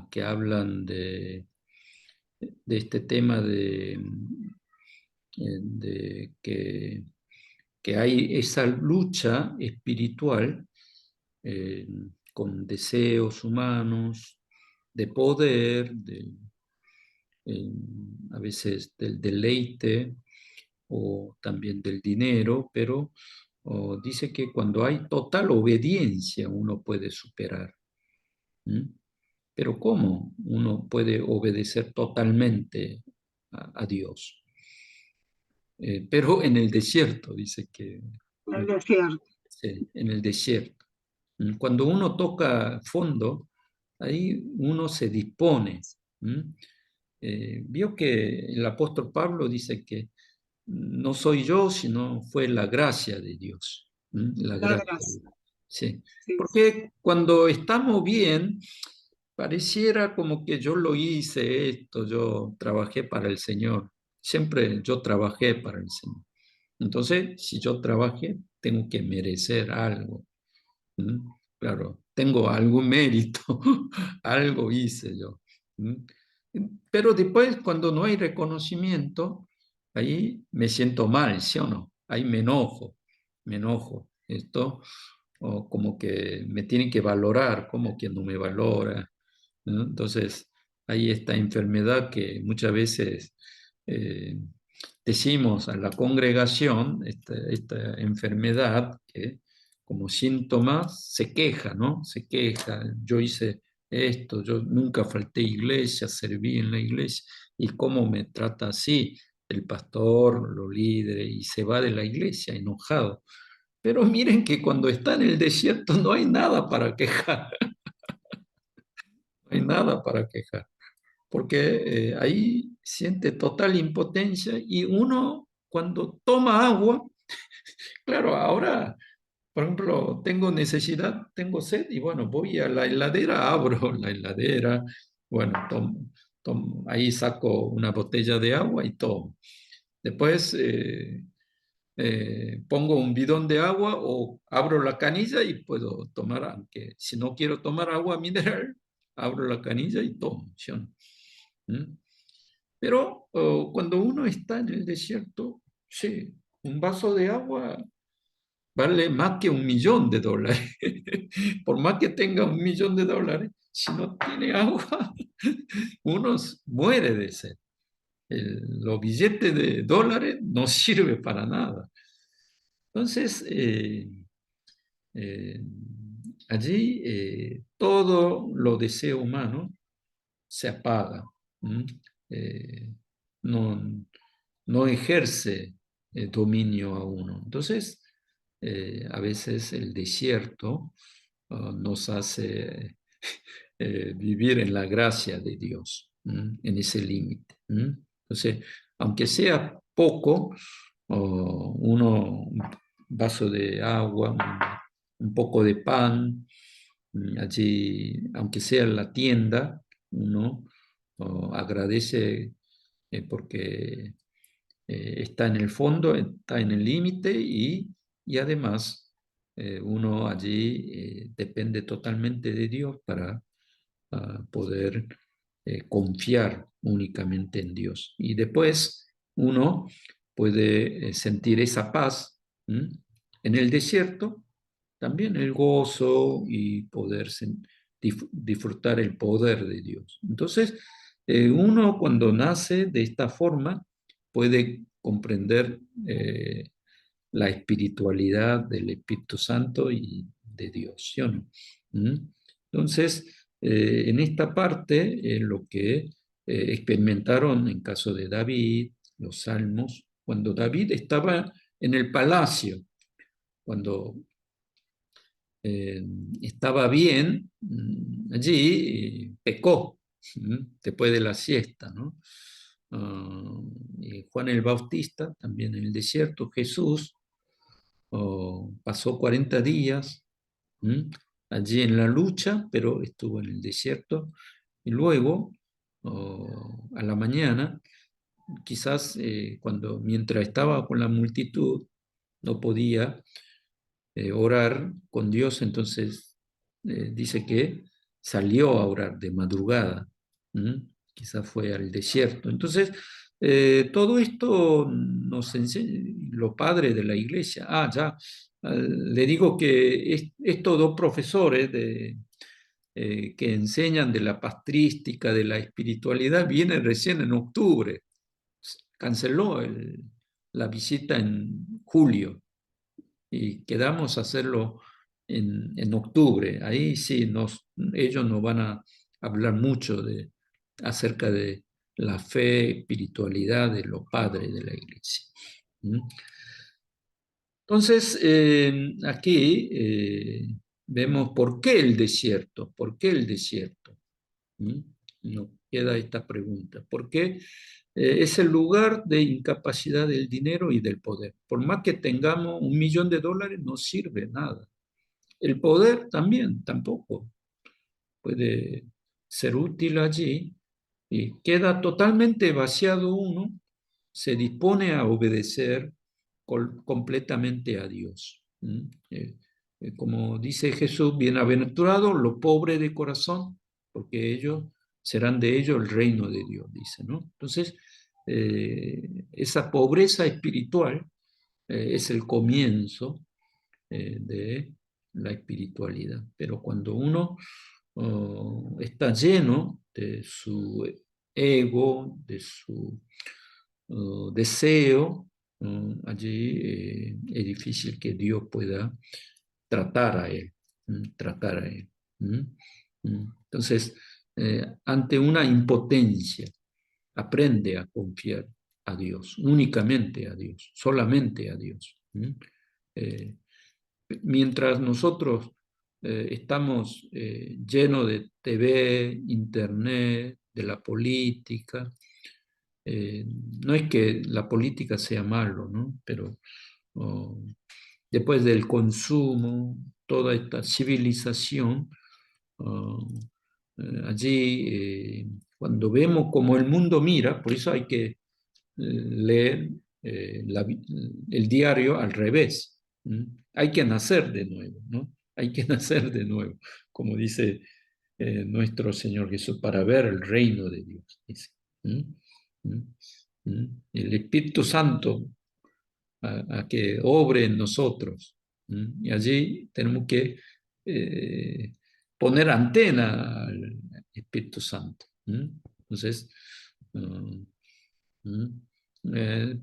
que hablan de este tema de que hay esa lucha espiritual eh, con deseos humanos, de poder, eh, a veces del deleite o también del dinero, pero dice que cuando hay total obediencia uno puede superar. ¿Mm? Pero ¿cómo uno puede obedecer totalmente a Dios? Pero en el desierto, dice que En el desierto. sí, en el desierto. Cuando uno toca fondo, ahí uno se dispone. Vio que el apóstol Pablo dice que no soy yo, sino fue la gracia de Dios. La La gracia de gracia. Dios. Sí. Sí, Porque cuando estamos bien, pareciera como que yo lo hice esto, yo trabajé para el Señor. Siempre yo trabajé para el Señor. Entonces, si yo trabajé, tengo que merecer algo. ¿Mm? Claro, tengo algún mérito, algo hice yo. ¿Mm? Pero después, cuando no hay reconocimiento, ahí me siento mal, ¿sí o no? Ahí me enojo. Esto, o como que me tienen que valorar, como que no me valora, ¿no? Entonces, hay esta enfermedad que muchas veces eh, decimos a la congregación, esta enfermedad que como síntomas se queja, ¿no? Se queja, yo hice esto, yo nunca falté a iglesia, serví en la iglesia, y cómo me trata así el pastor, los líderes, y se va de la iglesia enojado. Pero miren que cuando está en el desierto no hay nada para quejar, no hay nada para quejar, porque ahí siente total impotencia y uno cuando toma agua, claro, ahora, por ejemplo, tengo necesidad, tengo sed y bueno, voy a la heladera, abro la heladera, bueno, ahí saco una botella de agua y tomo. Después pongo un bidón de agua o abro la canilla y puedo tomar, aunque si no quiero tomar agua mineral, abro la canilla y tomo. ¿Sí o no? ¿Mm? Pero cuando uno está en el desierto, sí, un vaso de agua vale más que $1.000.000. Por más que tenga $1.000.000, si no tiene agua, uno muere de sed. Los billetes de dólares no sirven para nada. Entonces, eh, allí todo lo deseo humano se apaga. ¿Mm? Eh, no, no ejerce dominio a uno. Entonces, a veces el desierto nos hace vivir en la gracia de Dios, en ese límite. Entonces, aunque sea poco, un vaso de agua, un poco de pan, allí, aunque sea en la tienda, uno agradece porque está en el fondo, está en el límite y además uno allí depende totalmente de Dios para poder confiar únicamente en Dios. Y después uno puede sentir esa paz en el desierto, también el gozo y poder disfrutar el poder de Dios. Entonces, uno cuando nace de esta forma puede comprender la espiritualidad del Espíritu Santo y de Dios, ¿sí o no? Entonces, en esta parte, lo que experimentaron en caso de David, los salmos, cuando David estaba en el palacio, cuando estaba bien, allí pecó, después de la siesta, ¿no? Juan el Bautista, también en el desierto, Jesús, pasó 40 días allí en la lucha, pero estuvo en el desierto, y luego, a la mañana, quizás mientras estaba con la multitud, no podía orar con Dios, entonces dice que salió a orar de madrugada, quizás fue al desierto. Entonces, todo esto nos enseña, los padres de la iglesia, le digo que estos dos profesores que enseñan de la patrística, de la espiritualidad, vienen recién en octubre, canceló la visita en julio y quedamos a hacerlo en octubre. Ahí sí, ellos nos van a hablar mucho acerca de la fe, espiritualidad de los padres de la iglesia. Entonces, aquí vemos por qué el desierto, por qué el desierto. Nos queda esta pregunta. ¿Por qué? Es el lugar de incapacidad del dinero y del poder. Por más que tengamos $1.000.000, no sirve nada. El poder también, tampoco puede ser útil allí y queda totalmente vaciado uno, se dispone a obedecer completamente a Dios. Como dice Jesús, bienaventurados los pobres de corazón, porque ellos serán de ellos el reino de Dios, dice, ¿no? Entonces, esa pobreza espiritual es el comienzo de la espiritualidad. Pero cuando uno está lleno de su ego, de su deseo, allí es difícil que Dios pueda tratar a él, tratar a él. Entonces, ante una impotencia, aprende a confiar a Dios, únicamente a Dios, solamente a Dios. Mientras nosotros estamos llenos de TV, internet, de la política, no es que la política sea malo, ¿no? Pero después del consumo, toda esta civilización, allí cuando vemos cómo el mundo mira, por eso hay que leer el diario al revés. Hay que nacer de nuevo, ¿no? Hay que nacer de nuevo, como dice nuestro Señor Jesús, para ver el reino de Dios. Dice. El Espíritu Santo a que obre en nosotros. Y allí tenemos que poner antena al Espíritu Santo. Entonces,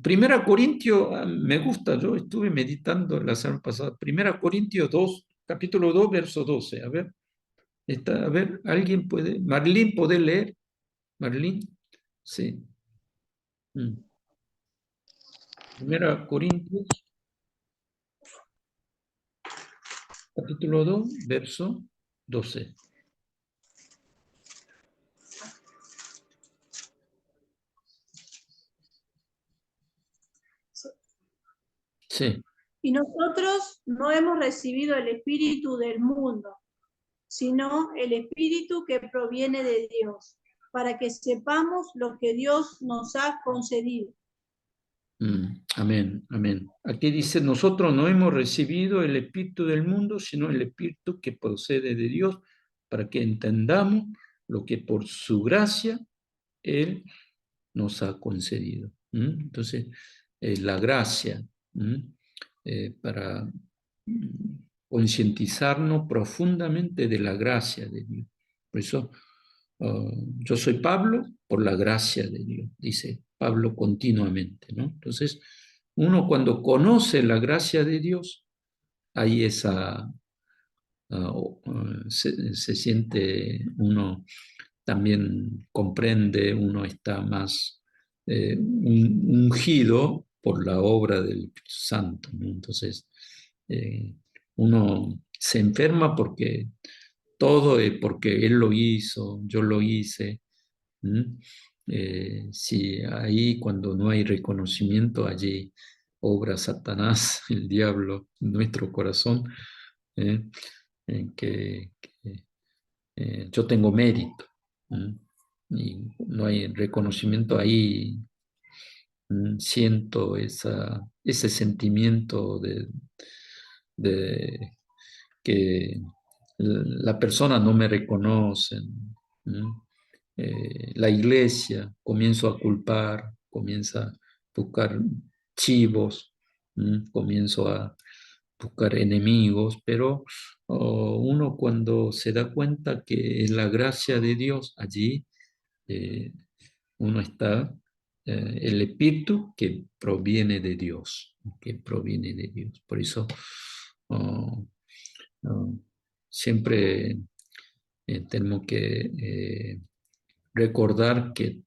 Primera Corintios, me gusta, yo estuve meditando la semana pasada. Primera Corintios 2, capítulo 2, verso 12. A ver, a ver, ¿alguien puede? Marlene, ¿puede leer? Marlene, sí. Primera Corintios, capítulo 2, verso 12. Sí. Y nosotros no hemos recibido el espíritu del mundo, sino el espíritu que viene del Padre, a quien tenemos por Hijo, a quien sino el Espíritu que proviene de Dios, para que sepamos lo que Dios nos ha concedido. Amén, amén. Aquí dice, nosotros no hemos recibido el espíritu del mundo, sino el espíritu que procede de Dios, para que entendamos lo que por su gracia Él nos ha concedido. Entonces, la gracia, para concientizarnos profundamente de la gracia de Dios. Por eso, yo soy Pablo por la gracia de Dios, dice Pablo continuamente, ¿no? Entonces, uno cuando conoce la gracia de Dios, hay esa, se siente, uno también comprende, uno está más ungido por la obra del Espíritu Santo, ¿no? Entonces, uno se enferma porque todo es porque Él lo hizo, yo lo hice. Si ahí cuando no hay reconocimiento, allí obra Satanás, el diablo, en nuestro corazón, en que yo tengo mérito. Y no hay reconocimiento ahí, siento ese sentimiento de que la persona no me reconoce. La iglesia comienzo a culpar, comienza a buscar chivos, comienzo a buscar enemigos, pero uno cuando se da cuenta que es la gracia de Dios allí, uno está, el espíritu que proviene de Dios, que proviene de Dios. Por eso oh, siempre tenemos que recordar que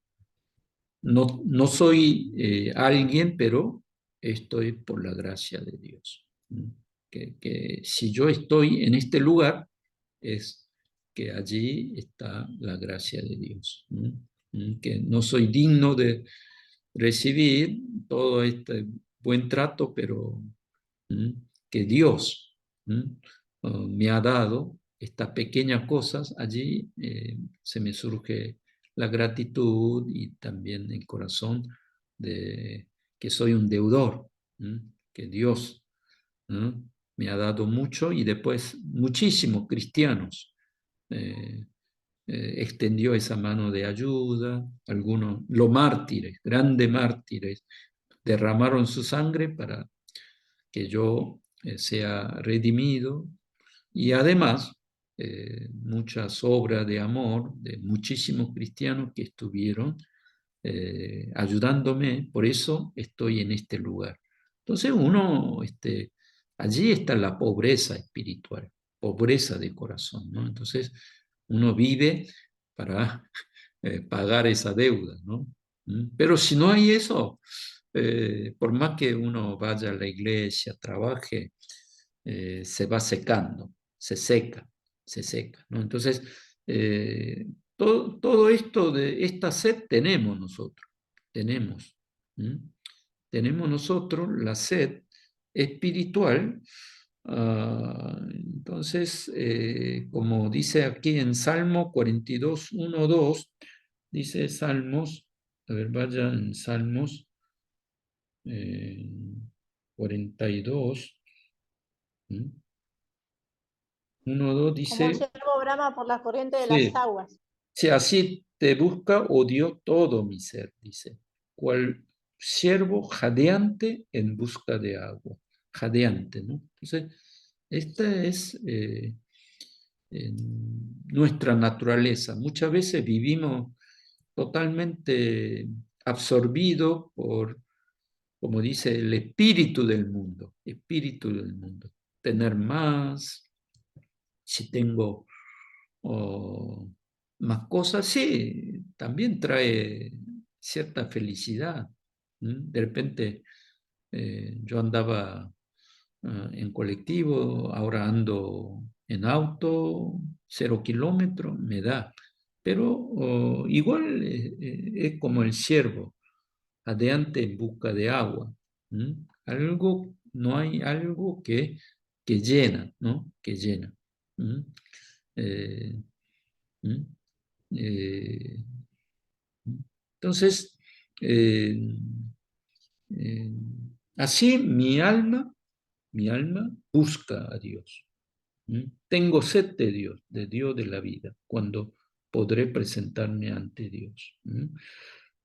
no soy alguien, pero estoy por la gracia de Dios. Que si yo estoy en este lugar, es que allí está la gracia de Dios. Que no soy digno de recibir todo este buen trato, pero que Dios me ha dado estas pequeñas cosas, allí se me surge la gratitud y también el corazón de que soy un deudor, que Dios me ha dado mucho y después muchísimos cristianos extendió esa mano de ayuda, algunos, los mártires, grandes mártires, derramaron su sangre para que yo sea redimido y además muchas obras de amor de muchísimos cristianos que estuvieron ayudándome, por eso estoy en este lugar. Entonces uno, allí está la pobreza espiritual, pobreza de corazón, ¿no? Entonces uno vive para pagar esa deuda, ¿no? Pero si no hay eso, por más que uno vaya a la iglesia, trabaje, se va secando, se seca, ¿no? Entonces, todo esto de esta sed tenemos nosotros, tenemos. Tenemos nosotros la sed espiritual. Entonces, como dice aquí en Salmo 42, 1, 2, dice Salmos, a ver, vaya en Salmos 42, 1, 2, Como el dice, ciervo brama por la corriente de las sí, aguas. si así te busca, oh Dios, todo mi ser, dice, cual siervo jadeante en busca de agua, jadeante, ¿no? Entonces, esta es nuestra naturaleza. Muchas veces vivimos totalmente absorbidos por, como dice, el espíritu del mundo, espíritu del mundo. Tener más, si tengo más cosas, sí, también trae cierta felicidad. De repente yo andaba en colectivo, ahora ando en auto, 0 kilómetros, me da. Pero igual es como el ciervo, adelante en busca de agua. Algo, no hay algo que llena, ¿no? Que llena. Eh, ¿Mm? Eh, entonces, eh, eh, así mi alma busca a Dios. Tengo sed de Dios de la vida, cuando podré presentarme ante Dios.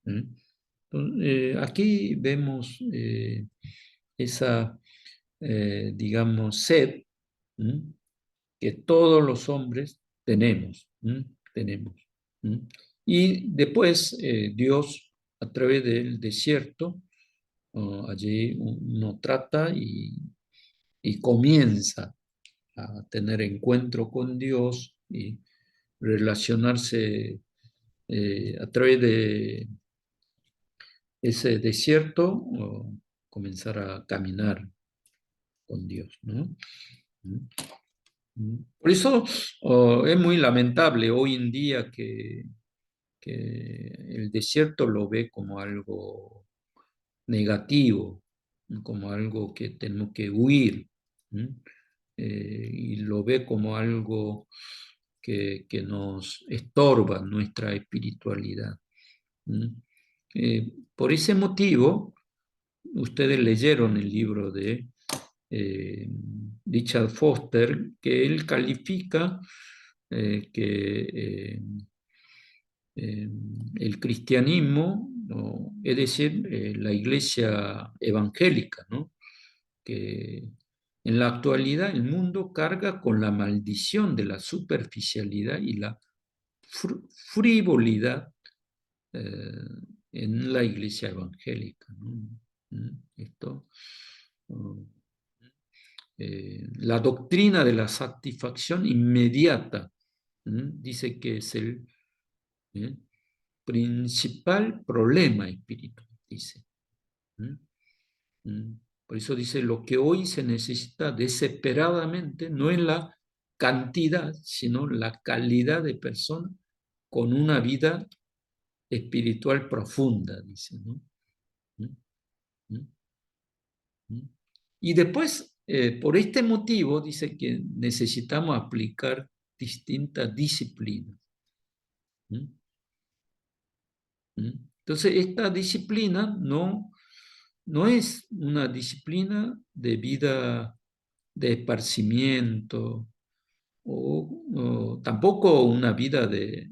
Entonces, aquí vemos esa, digamos, sed que todos los hombres tenemos. Tenemos. Y después Dios, a través del desierto, allí uno trata y comienza a tener encuentro con Dios y relacionarse a través de ese desierto, o comenzar a caminar con Dios, ¿no? Por eso es muy lamentable hoy en día que el desierto lo ve como algo negativo, como algo que tenemos que huir, y lo ve como algo que nos estorba nuestra espiritualidad. Por ese motivo, ustedes leyeron el libro de Richard Foster, que él califica que el cristianismo, ¿no? Es decir, la iglesia evangélica, ¿no? Que en la actualidad el mundo carga con la maldición de la superficialidad y la frivolidad en la iglesia evangélica, ¿no? Esto, la doctrina de la satisfacción inmediata, dice que es el principal problema espiritual, dice. Por eso dice, lo que hoy se necesita desesperadamente no es la cantidad, sino la calidad de personas con una vida espiritual profunda, dice, ¿no? Y después, por este motivo, dice que necesitamos aplicar distintas disciplinas. Entonces, esta disciplina no es una disciplina de vida de esparcimiento o tampoco una vida de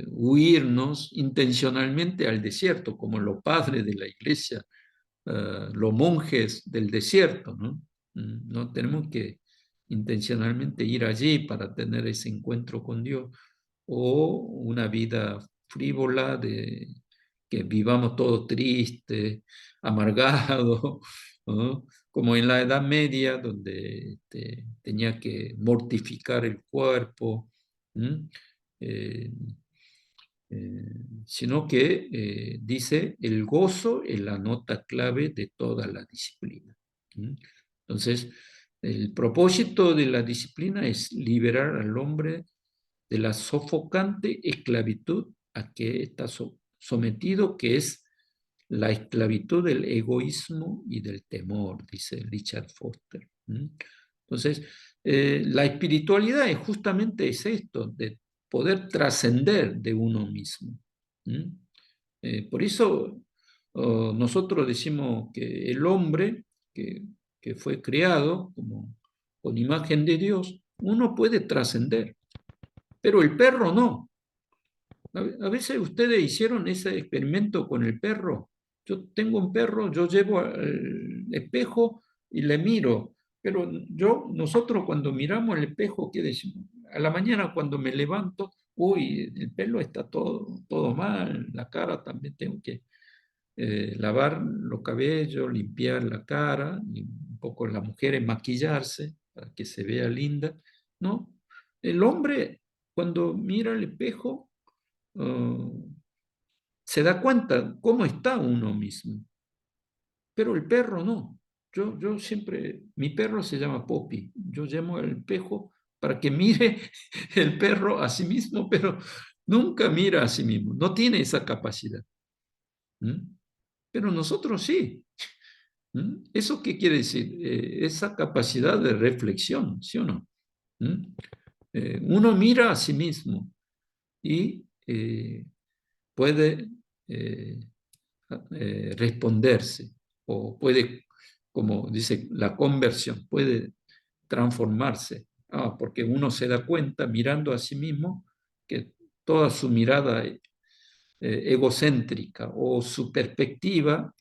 huirnos intencionalmente al desierto, como los padres de la iglesia, los monjes del desierto, ¿no? No tenemos que intencionalmente ir allí para tener ese encuentro con Dios, o una vida frívola de que vivamos todo triste, amargado, ¿no? Como en la Edad Media, donde tenía que mortificar el cuerpo, sino que dice el gozo es la nota clave de toda la disciplina. Entonces, el propósito de la disciplina es liberar al hombre de la sofocante esclavitud a que está sometido, que es la esclavitud del egoísmo y del temor, dice Richard Foster. Entonces, la espiritualidad es justamente esto, de poder trascender de uno mismo. Por eso nosotros decimos que el hombre que fue creado como con imagen de Dios, uno puede trascender, pero el perro no. A veces ustedes hicieron ese experimento con el perro. Yo tengo un perro, yo llevo al espejo y le miro, pero nosotros cuando miramos el espejo, ¿qué decimos? A la mañana cuando me levanto, uy, el pelo está todo mal, la cara también tengo que lavar los cabellos, limpiar la cara, y un poco las mujeres maquillarse para que se vea linda, ¿no? El hombre cuando mira el espejo se da cuenta cómo está uno mismo, pero el perro no. Yo siempre, mi perro se llama Poppy, yo llamo al espejo para que mire el perro a sí mismo, pero nunca mira a sí mismo, no tiene esa capacidad. Pero nosotros sí. ¿Eso qué quiere decir? Esa capacidad de reflexión, ¿sí o no? Uno mira a sí mismo y puede responderse, o puede, como dice la conversión, puede transformarse, porque uno se da cuenta mirando a sí mismo que toda su mirada egocéntrica o su perspectiva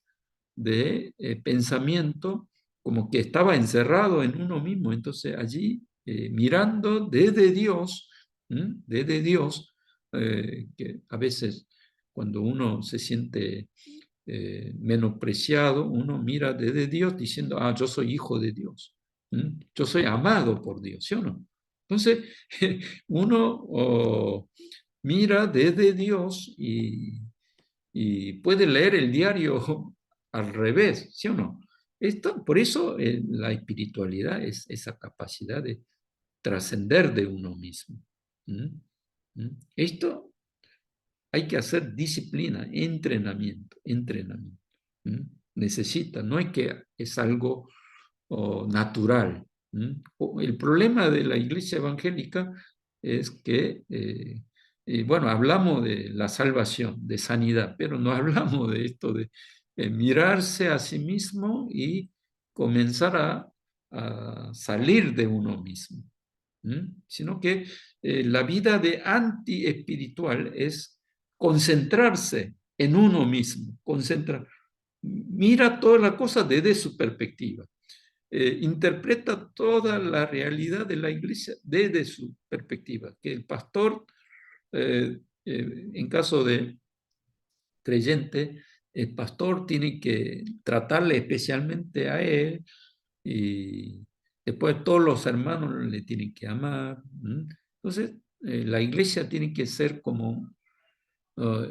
de pensamiento como que estaba encerrado en uno mismo. Entonces allí, mirando desde Dios, que a veces cuando uno se siente menospreciado, uno mira desde Dios diciendo, yo soy hijo de Dios, yo soy amado por Dios, ¿sí o no? Entonces, uno mira desde Dios y puede leer el diario al revés, ¿sí o no? Por eso la espiritualidad es esa capacidad de trascender de uno mismo. Esto hay que hacer disciplina, entrenamiento. Necesita, no es que es algo natural. El problema de la iglesia evangélica es que, bueno, hablamos de la salvación, de sanidad, pero no hablamos de esto de mirarse a sí mismo y comenzar a salir de uno mismo. Sino que la vida de anti-espiritual es concentrarse en uno mismo, mira todas las cosas desde su perspectiva, interpreta toda la realidad de la iglesia desde su perspectiva, que el pastor, en caso de creyente, el pastor tiene que tratarle especialmente a él y después todos los hermanos le tienen que amar. Entonces, la iglesia tiene que ser como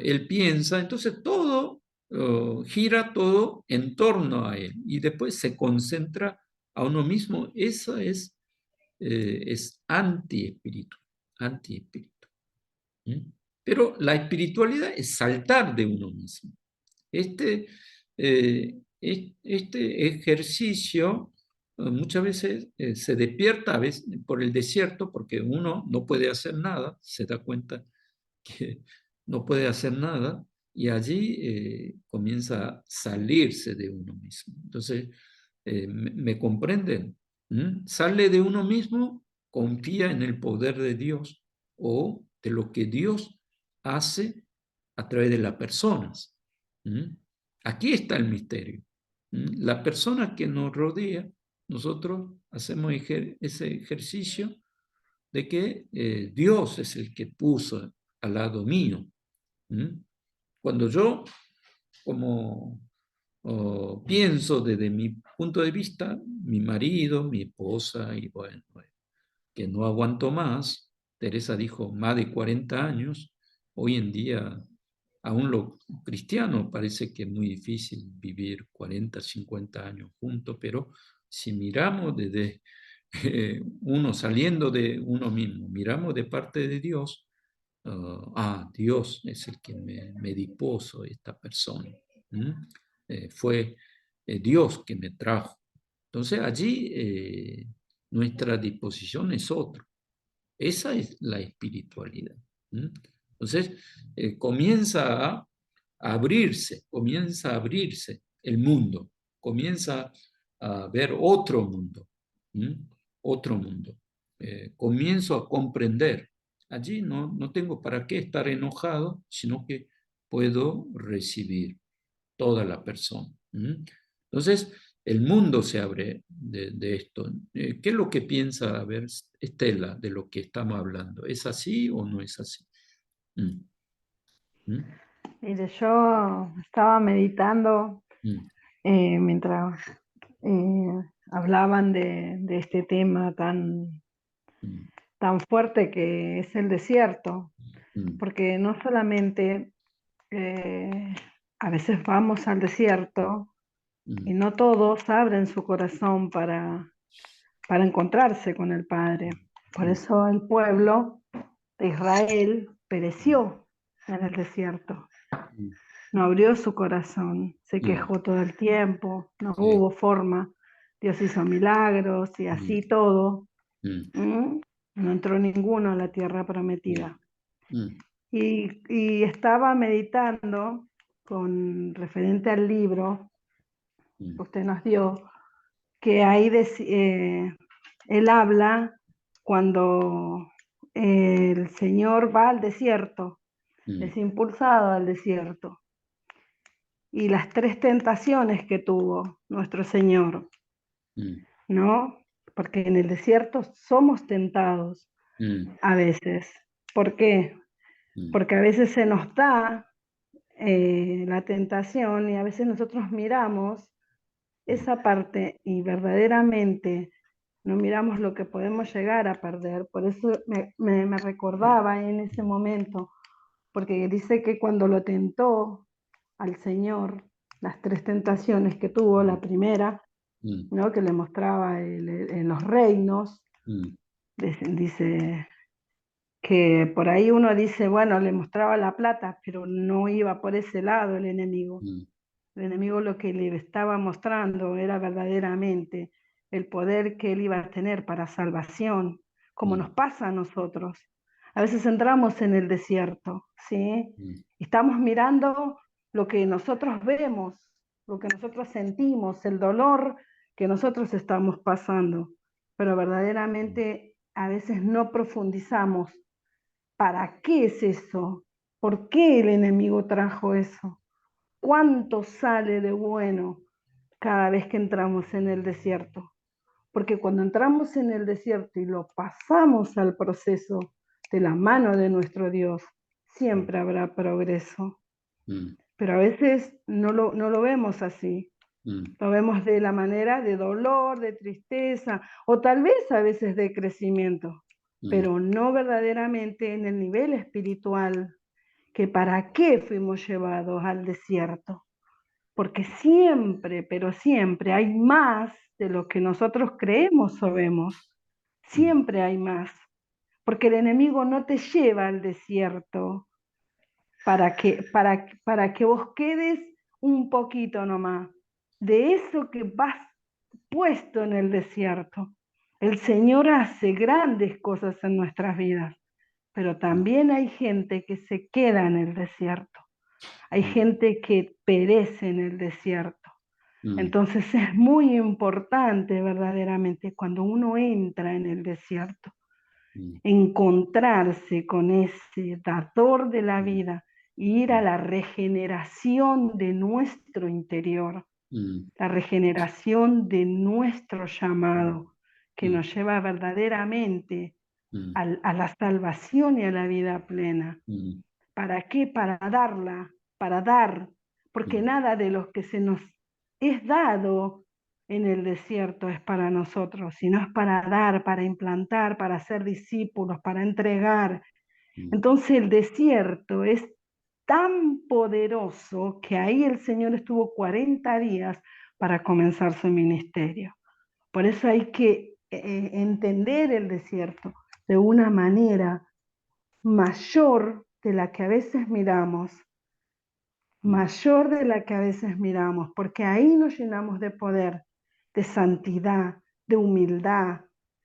él piensa, entonces todo gira todo en torno a él y después se concentra a uno mismo. Eso es anti-espíritu, anti-espíritu. Pero la espiritualidad es saltar de uno mismo. Este ejercicio muchas veces se despierta a veces por el desierto porque uno no puede hacer nada, se da cuenta que no puede hacer nada y allí comienza a salirse de uno mismo. Entonces, ¿me comprenden? Sale de uno mismo, confía en el poder de Dios o de lo que Dios hace a través de las personas. Aquí está el misterio. La persona que nos rodea, nosotros hacemos ese ejercicio de que Dios es el que puso al lado mío. Cuando yo, como pienso desde mi punto de vista, mi marido, mi esposa, y bueno, que no aguanto más, Teresa dijo más de 40 años, hoy en día, aún los cristianos parece que es muy difícil vivir 40, 50 años juntos, pero si miramos desde uno saliendo de uno mismo, miramos de parte de Dios, Dios es el que me dispuso esta persona. Fue Dios que me trajo. Entonces allí nuestra disposición es otra. Esa es la espiritualidad. Entonces comienza a abrirse el mundo, comienza a ver otro mundo, otro mundo. Comienzo a comprender. Allí no tengo para qué estar enojado, sino que puedo recibir toda la persona. Entonces, el mundo se abre de esto. ¿Qué es lo que piensa, a ver, Estela, de lo que estamos hablando? ¿Es así o no es así? Mire, yo estaba meditando mientras hablaban de este tema tan fuerte que es el desierto, porque no solamente a veces vamos al desierto y no todos abren su corazón para encontrarse con el Padre. Por eso el pueblo de Israel pereció en el desierto. no abrió su corazón, se Mm. quejó todo el tiempo, no Sí. hubo forma. Dios hizo milagros y así todo. Mm. No entró ninguno a la tierra prometida. Mm. Y estaba meditando con referente al libro que usted nos dio, que ahí él habla cuando el Señor va al desierto, es impulsado al desierto, y las 3 tentaciones que tuvo nuestro Señor, ¿no? Porque en el desierto somos tentados a veces. ¿Por qué? Porque a veces se nos da la tentación y a veces nosotros miramos esa parte y verdaderamente no miramos lo que podemos llegar a perder. Por eso me recordaba en ese momento, porque dice que cuando lo tentó al Señor, las 3 tentaciones que tuvo, la primera, ¿no? Que le mostraba en los reinos, dice que por ahí uno dice, bueno, le mostraba la plata, pero no iba por ese lado el enemigo. El enemigo lo que le estaba mostrando era verdaderamente el poder que él iba a tener para salvación, como nos pasa a nosotros. A veces entramos en el desierto, ¿sí? Estamos mirando lo que nosotros vemos, lo que nosotros sentimos, el dolor que nosotros estamos pasando, pero verdaderamente a veces no profundizamos. ¿Para qué es eso? ¿Por qué el enemigo trajo eso? ¿Cuánto sale de bueno cada vez que entramos en el desierto? Porque cuando entramos en el desierto y lo pasamos al proceso de la mano de nuestro Dios, siempre habrá progreso. Pero a veces no lo vemos así. Lo vemos de la manera de dolor, de tristeza, o tal vez a veces de crecimiento, pero no verdaderamente en el nivel espiritual, que para qué fuimos llevados al desierto. Porque siempre, pero siempre hay más de lo que nosotros creemos o vemos. Siempre hay más. Porque el enemigo no te lleva al desierto para que vos quedes un poquito nomás de eso que vas puesto en el desierto. El Señor hace grandes cosas en nuestras vidas, pero también hay gente que se queda en el desierto. Hay gente que perece en el desierto. Entonces es muy importante verdaderamente cuando uno entra en el desierto, encontrarse con ese dador de la vida, ir a la regeneración de nuestro interior, la regeneración de nuestro llamado, que nos lleva verdaderamente a la salvación y a la vida plena. ¿Para qué? Para dar, porque nada de lo que se nos es dado en el desierto es para nosotros, sino es para dar, para implantar, para ser discípulos, para entregar. Entonces el desierto es tan poderoso que ahí el Señor estuvo 40 días para comenzar su ministerio. Por eso hay que entender el desierto de una manera mayor de la que a veces miramos, porque ahí nos llenamos de poder, de santidad, de humildad,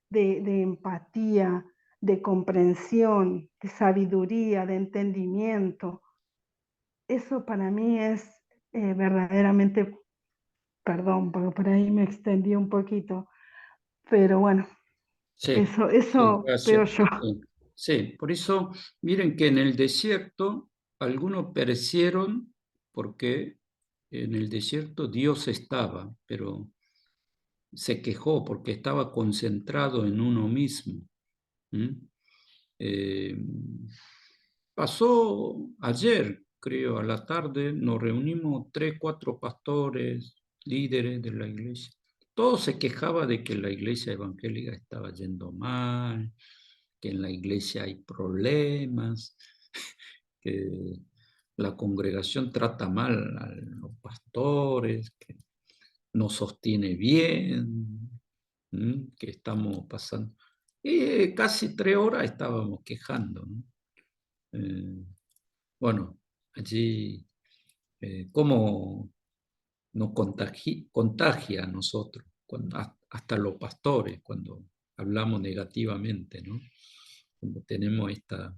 de empatía, de comprensión, de sabiduría, de entendimiento. Eso para mí es verdaderamente, perdón, porque por ahí me extendí un poquito, pero bueno, Sí, eso veo gracias. yo. Sí, por eso miren que en el desierto algunos perecieron porque en el desierto Dios estaba, pero se quejó porque estaba concentrado en uno mismo. Pasó ayer, creo, a la tarde, nos reunimos 3, 4 pastores, líderes de la iglesia. Todos se quejaban de que la iglesia evangélica estaba yendo mal, que en la iglesia hay problemas, que la congregación trata mal a los pastores, que no sostiene bien, que estamos pasando. Y casi 3 horas estábamos quejando, ¿no? Bueno, allí cómo nos contagia a nosotros, hasta los pastores, cuando hablamos negativamente, ¿no? Cuando tenemos esta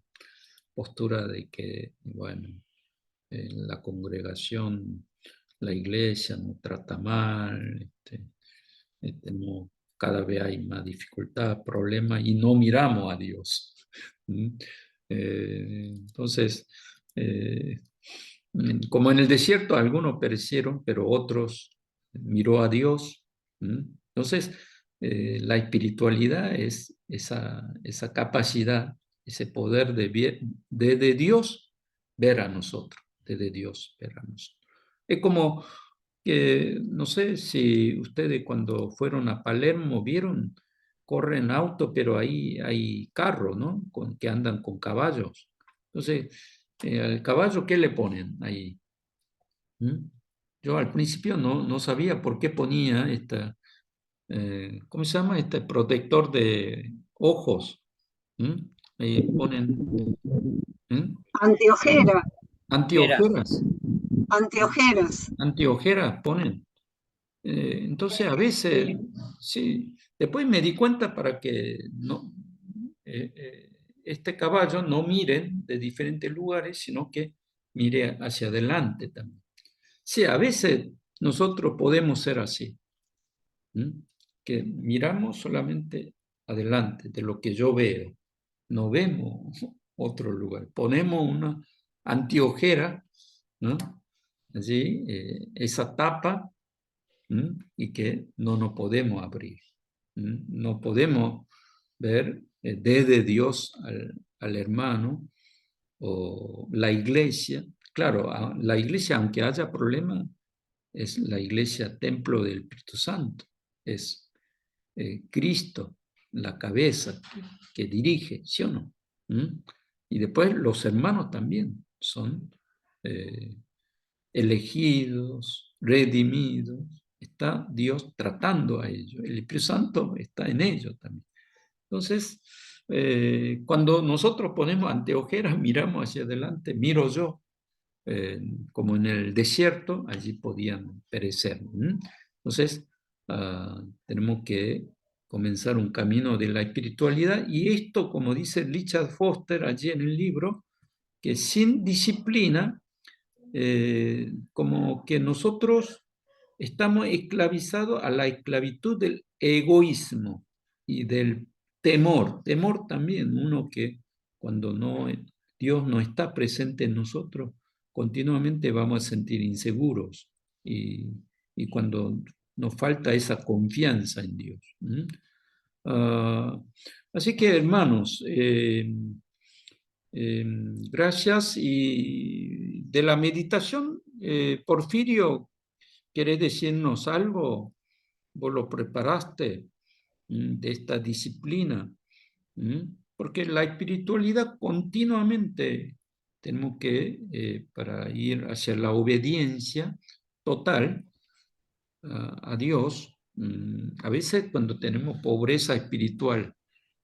postura de que, bueno, la congregación, la iglesia nos trata mal, cada vez hay más dificultad, problemas, y no miramos a Dios. Entonces, como en el desierto algunos perecieron, pero otros miró a Dios. Entonces, la espiritualidad es esa capacidad, ese poder de Dios ver a nosotros, de Dios ver a nosotros. Es como que, no sé si ustedes cuando fueron a Palermo vieron, corren auto, pero ahí hay carros, ¿no? Que andan con caballos. Entonces, al caballo, ¿qué le ponen ahí? Yo al principio no sabía por qué ponía ¿cómo se llama? Este protector de ojos. Ahí ponen Anteojera, anteojeras. anteojeras. Anteojeras ponen. Entonces, a veces, sí, después me di cuenta para que este caballo no mire de diferentes lugares, sino que mire hacia adelante también. Sí, a veces nosotros podemos ser así, que miramos solamente adelante de lo que yo veo, no vemos otro lugar. Ponemos una anteojera, ¿no? Allí, esa tapa, y que no nos podemos abrir. No podemos ver desde Dios al hermano o la iglesia. Claro, la iglesia, aunque haya problemas, es la iglesia templo del Espíritu Santo. Es Cristo, la cabeza que dirige, ¿sí o no? Y después los hermanos también son elegidos, redimidos. Está Dios tratando a ellos. El Espíritu Santo está en ellos también. Entonces, cuando nosotros ponemos anteojeras, miramos hacia adelante, miro yo, como en el desierto, allí podían perecer. Entonces, tenemos que comenzar un camino de la espiritualidad, y esto, como dice Richard Foster allí en el libro, que sin disciplina, como que nosotros estamos esclavizados a la esclavitud del egoísmo y del temor. Temor también, uno que cuando Dios no está presente en nosotros, continuamente vamos a sentir inseguros, y cuando nos falta esa confianza en Dios. Así que, hermanos, gracias. Y de la meditación, Porfirio, ¿querés decirnos algo? ¿Vos lo preparaste de esta disciplina? Porque la espiritualidad continuamente tenemos que, para ir hacia la obediencia total a Dios, a veces cuando tenemos pobreza espiritual,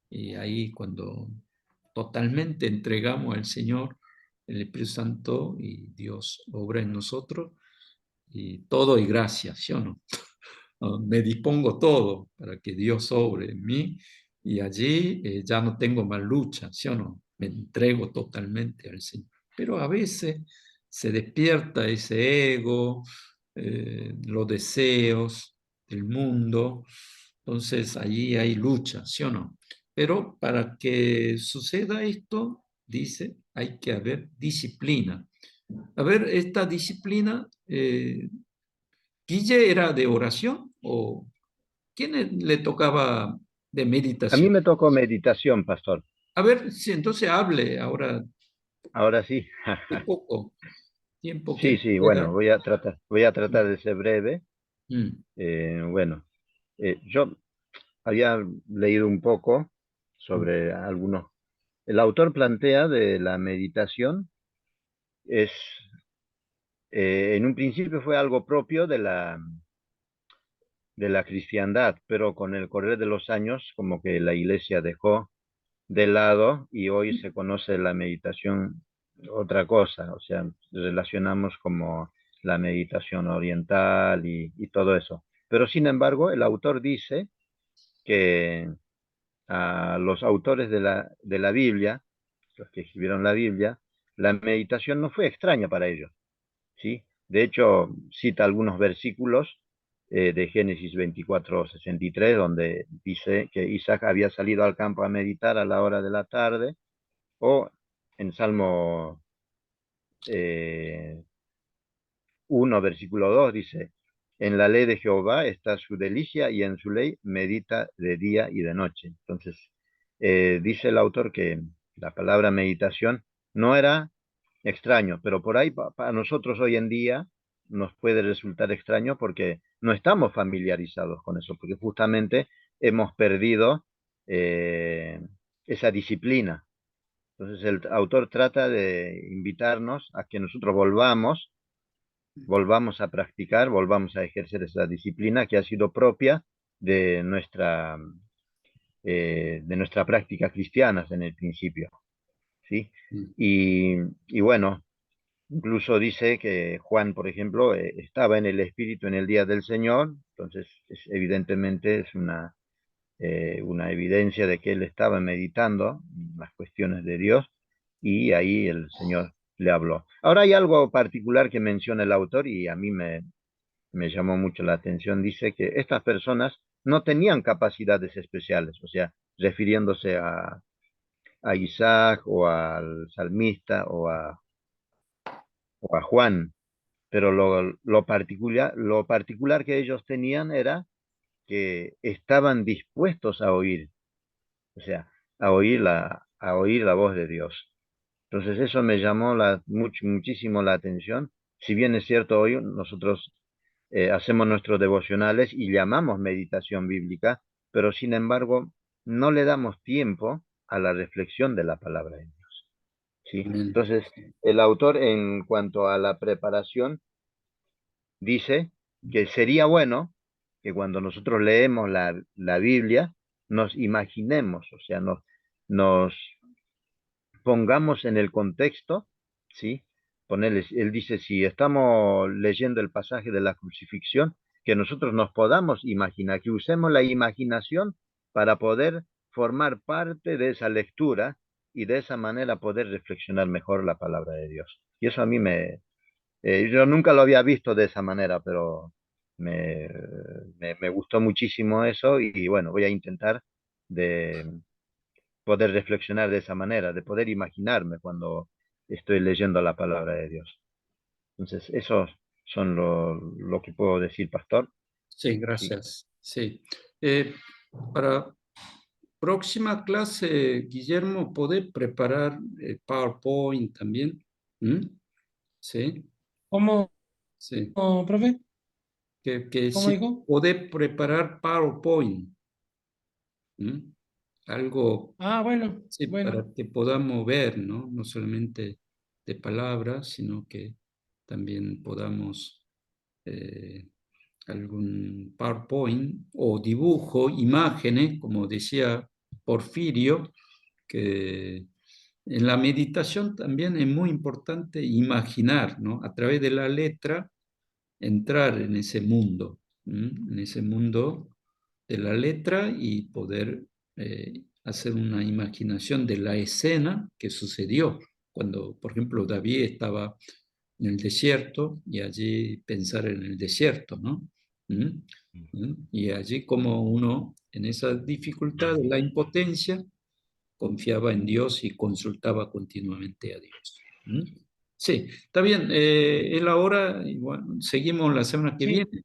y ahí cuando totalmente entregamos al Señor, el Espíritu Santo y Dios obra en nosotros, y todo es gracia, ¿sí o no? Me dispongo todo para que Dios obre en mí, y allí ya no tengo más lucha, ¿sí o no? Me entrego totalmente al Señor. Pero a veces se despierta ese ego, los deseos del mundo, entonces allí hay lucha, ¿sí o no? Pero para que suceda esto, dice, hay que haber disciplina. A ver, esta disciplina, ¿Guille era de oración o quién le tocaba de A mí meditación? me tocó meditación, pastor. A ver, si entonces hable ahora Ahora sí. de poco tiempo que Sí, nos sí, queda. bueno, voy a tratar de ser breve. Bueno, yo había leído un poco sobre algunos. El autor plantea de la meditación es, en un principio fue algo propio de la cristiandad, pero con el correr de los años, como que la iglesia dejó de lado y hoy se conoce la meditación otra cosa, o sea, relacionamos como la meditación oriental y todo eso. Pero sin embargo, el autor dice que a los autores de la Biblia, los que escribieron la Biblia, la meditación no fue extraña para ellos, ¿sí? De hecho, cita algunos versículos de Génesis 24:63, donde dice que Isaac había salido al campo a meditar a la hora de la tarde, o en Salmo 1, versículo 2, dice, en la ley de Jehová está su delicia y en su ley medita de día y de noche. Entonces, dice el autor que la palabra meditación no era extraño, pero por ahí para nosotros hoy en día nos puede resultar extraño porque no estamos familiarizados con eso, porque justamente hemos perdido esa disciplina. Entonces el autor trata de invitarnos a que nosotros volvamos a practicar, volvamos a ejercer esa disciplina que ha sido propia de nuestra práctica cristiana en el principio, ¿sí? Y bueno, incluso dice que Juan, por ejemplo, estaba en el Espíritu en el día del Señor, entonces evidentemente es una evidencia de que él estaba meditando las cuestiones de Dios y ahí el Señor le habló. Ahora hay algo particular que menciona el autor y a mí me llamó mucho la atención. Dice que estas personas no tenían capacidades especiales, o sea, refiriéndose a Isaac o al salmista o a Juan, pero lo particular que ellos tenían era que estaban dispuestos a oír, o sea, a oír la voz de Dios. Entonces eso me llamó muchísimo la atención. Si bien es cierto, hoy nosotros hacemos nuestros devocionales y llamamos meditación bíblica, pero sin embargo no le damos tiempo a la reflexión de la palabra de Dios, ¿sí? Entonces el autor en cuanto a la preparación dice que sería bueno que cuando nosotros leemos la Biblia nos imaginemos, o sea, nos pongamos en el contexto, ¿sí? Él dice, si estamos leyendo el pasaje de la crucifixión, que nosotros nos podamos imaginar, que usemos la imaginación para poder formar parte de esa lectura y de esa manera poder reflexionar mejor la palabra de Dios. Y eso a mí yo nunca lo había visto de esa manera, pero me gustó muchísimo eso y bueno, voy a intentar de poder reflexionar de esa manera, de poder imaginarme cuando estoy leyendo la palabra de Dios. Entonces, eso son lo que puedo decir, pastor. Sí, gracias. Sí. Para próxima clase, Guillermo, ¿podés preparar PowerPoint también? ¿Mm? Sí. ¿Cómo, Sí. profe? Que ¿Cómo sí, dijo? podés preparar PowerPoint. ¿Mm? Algo, Ah, bueno, sí, bueno. para que podamos ver, ¿no? No solamente de palabras, sino que también podamos algún PowerPoint o dibujo, imágenes, como decía Porfirio, que en la meditación también es muy importante imaginar, ¿no? A través de la letra, entrar en ese mundo, en ese mundo de la letra y poder hacer una imaginación de la escena que sucedió cuando, por ejemplo, David estaba en el desierto y allí pensar en el desierto, ¿no? Y allí como uno, en esa dificultad de la impotencia, confiaba en Dios y consultaba continuamente a Dios. Sí, está bien. Es la hora, y bueno, seguimos la semana que Sí. viene.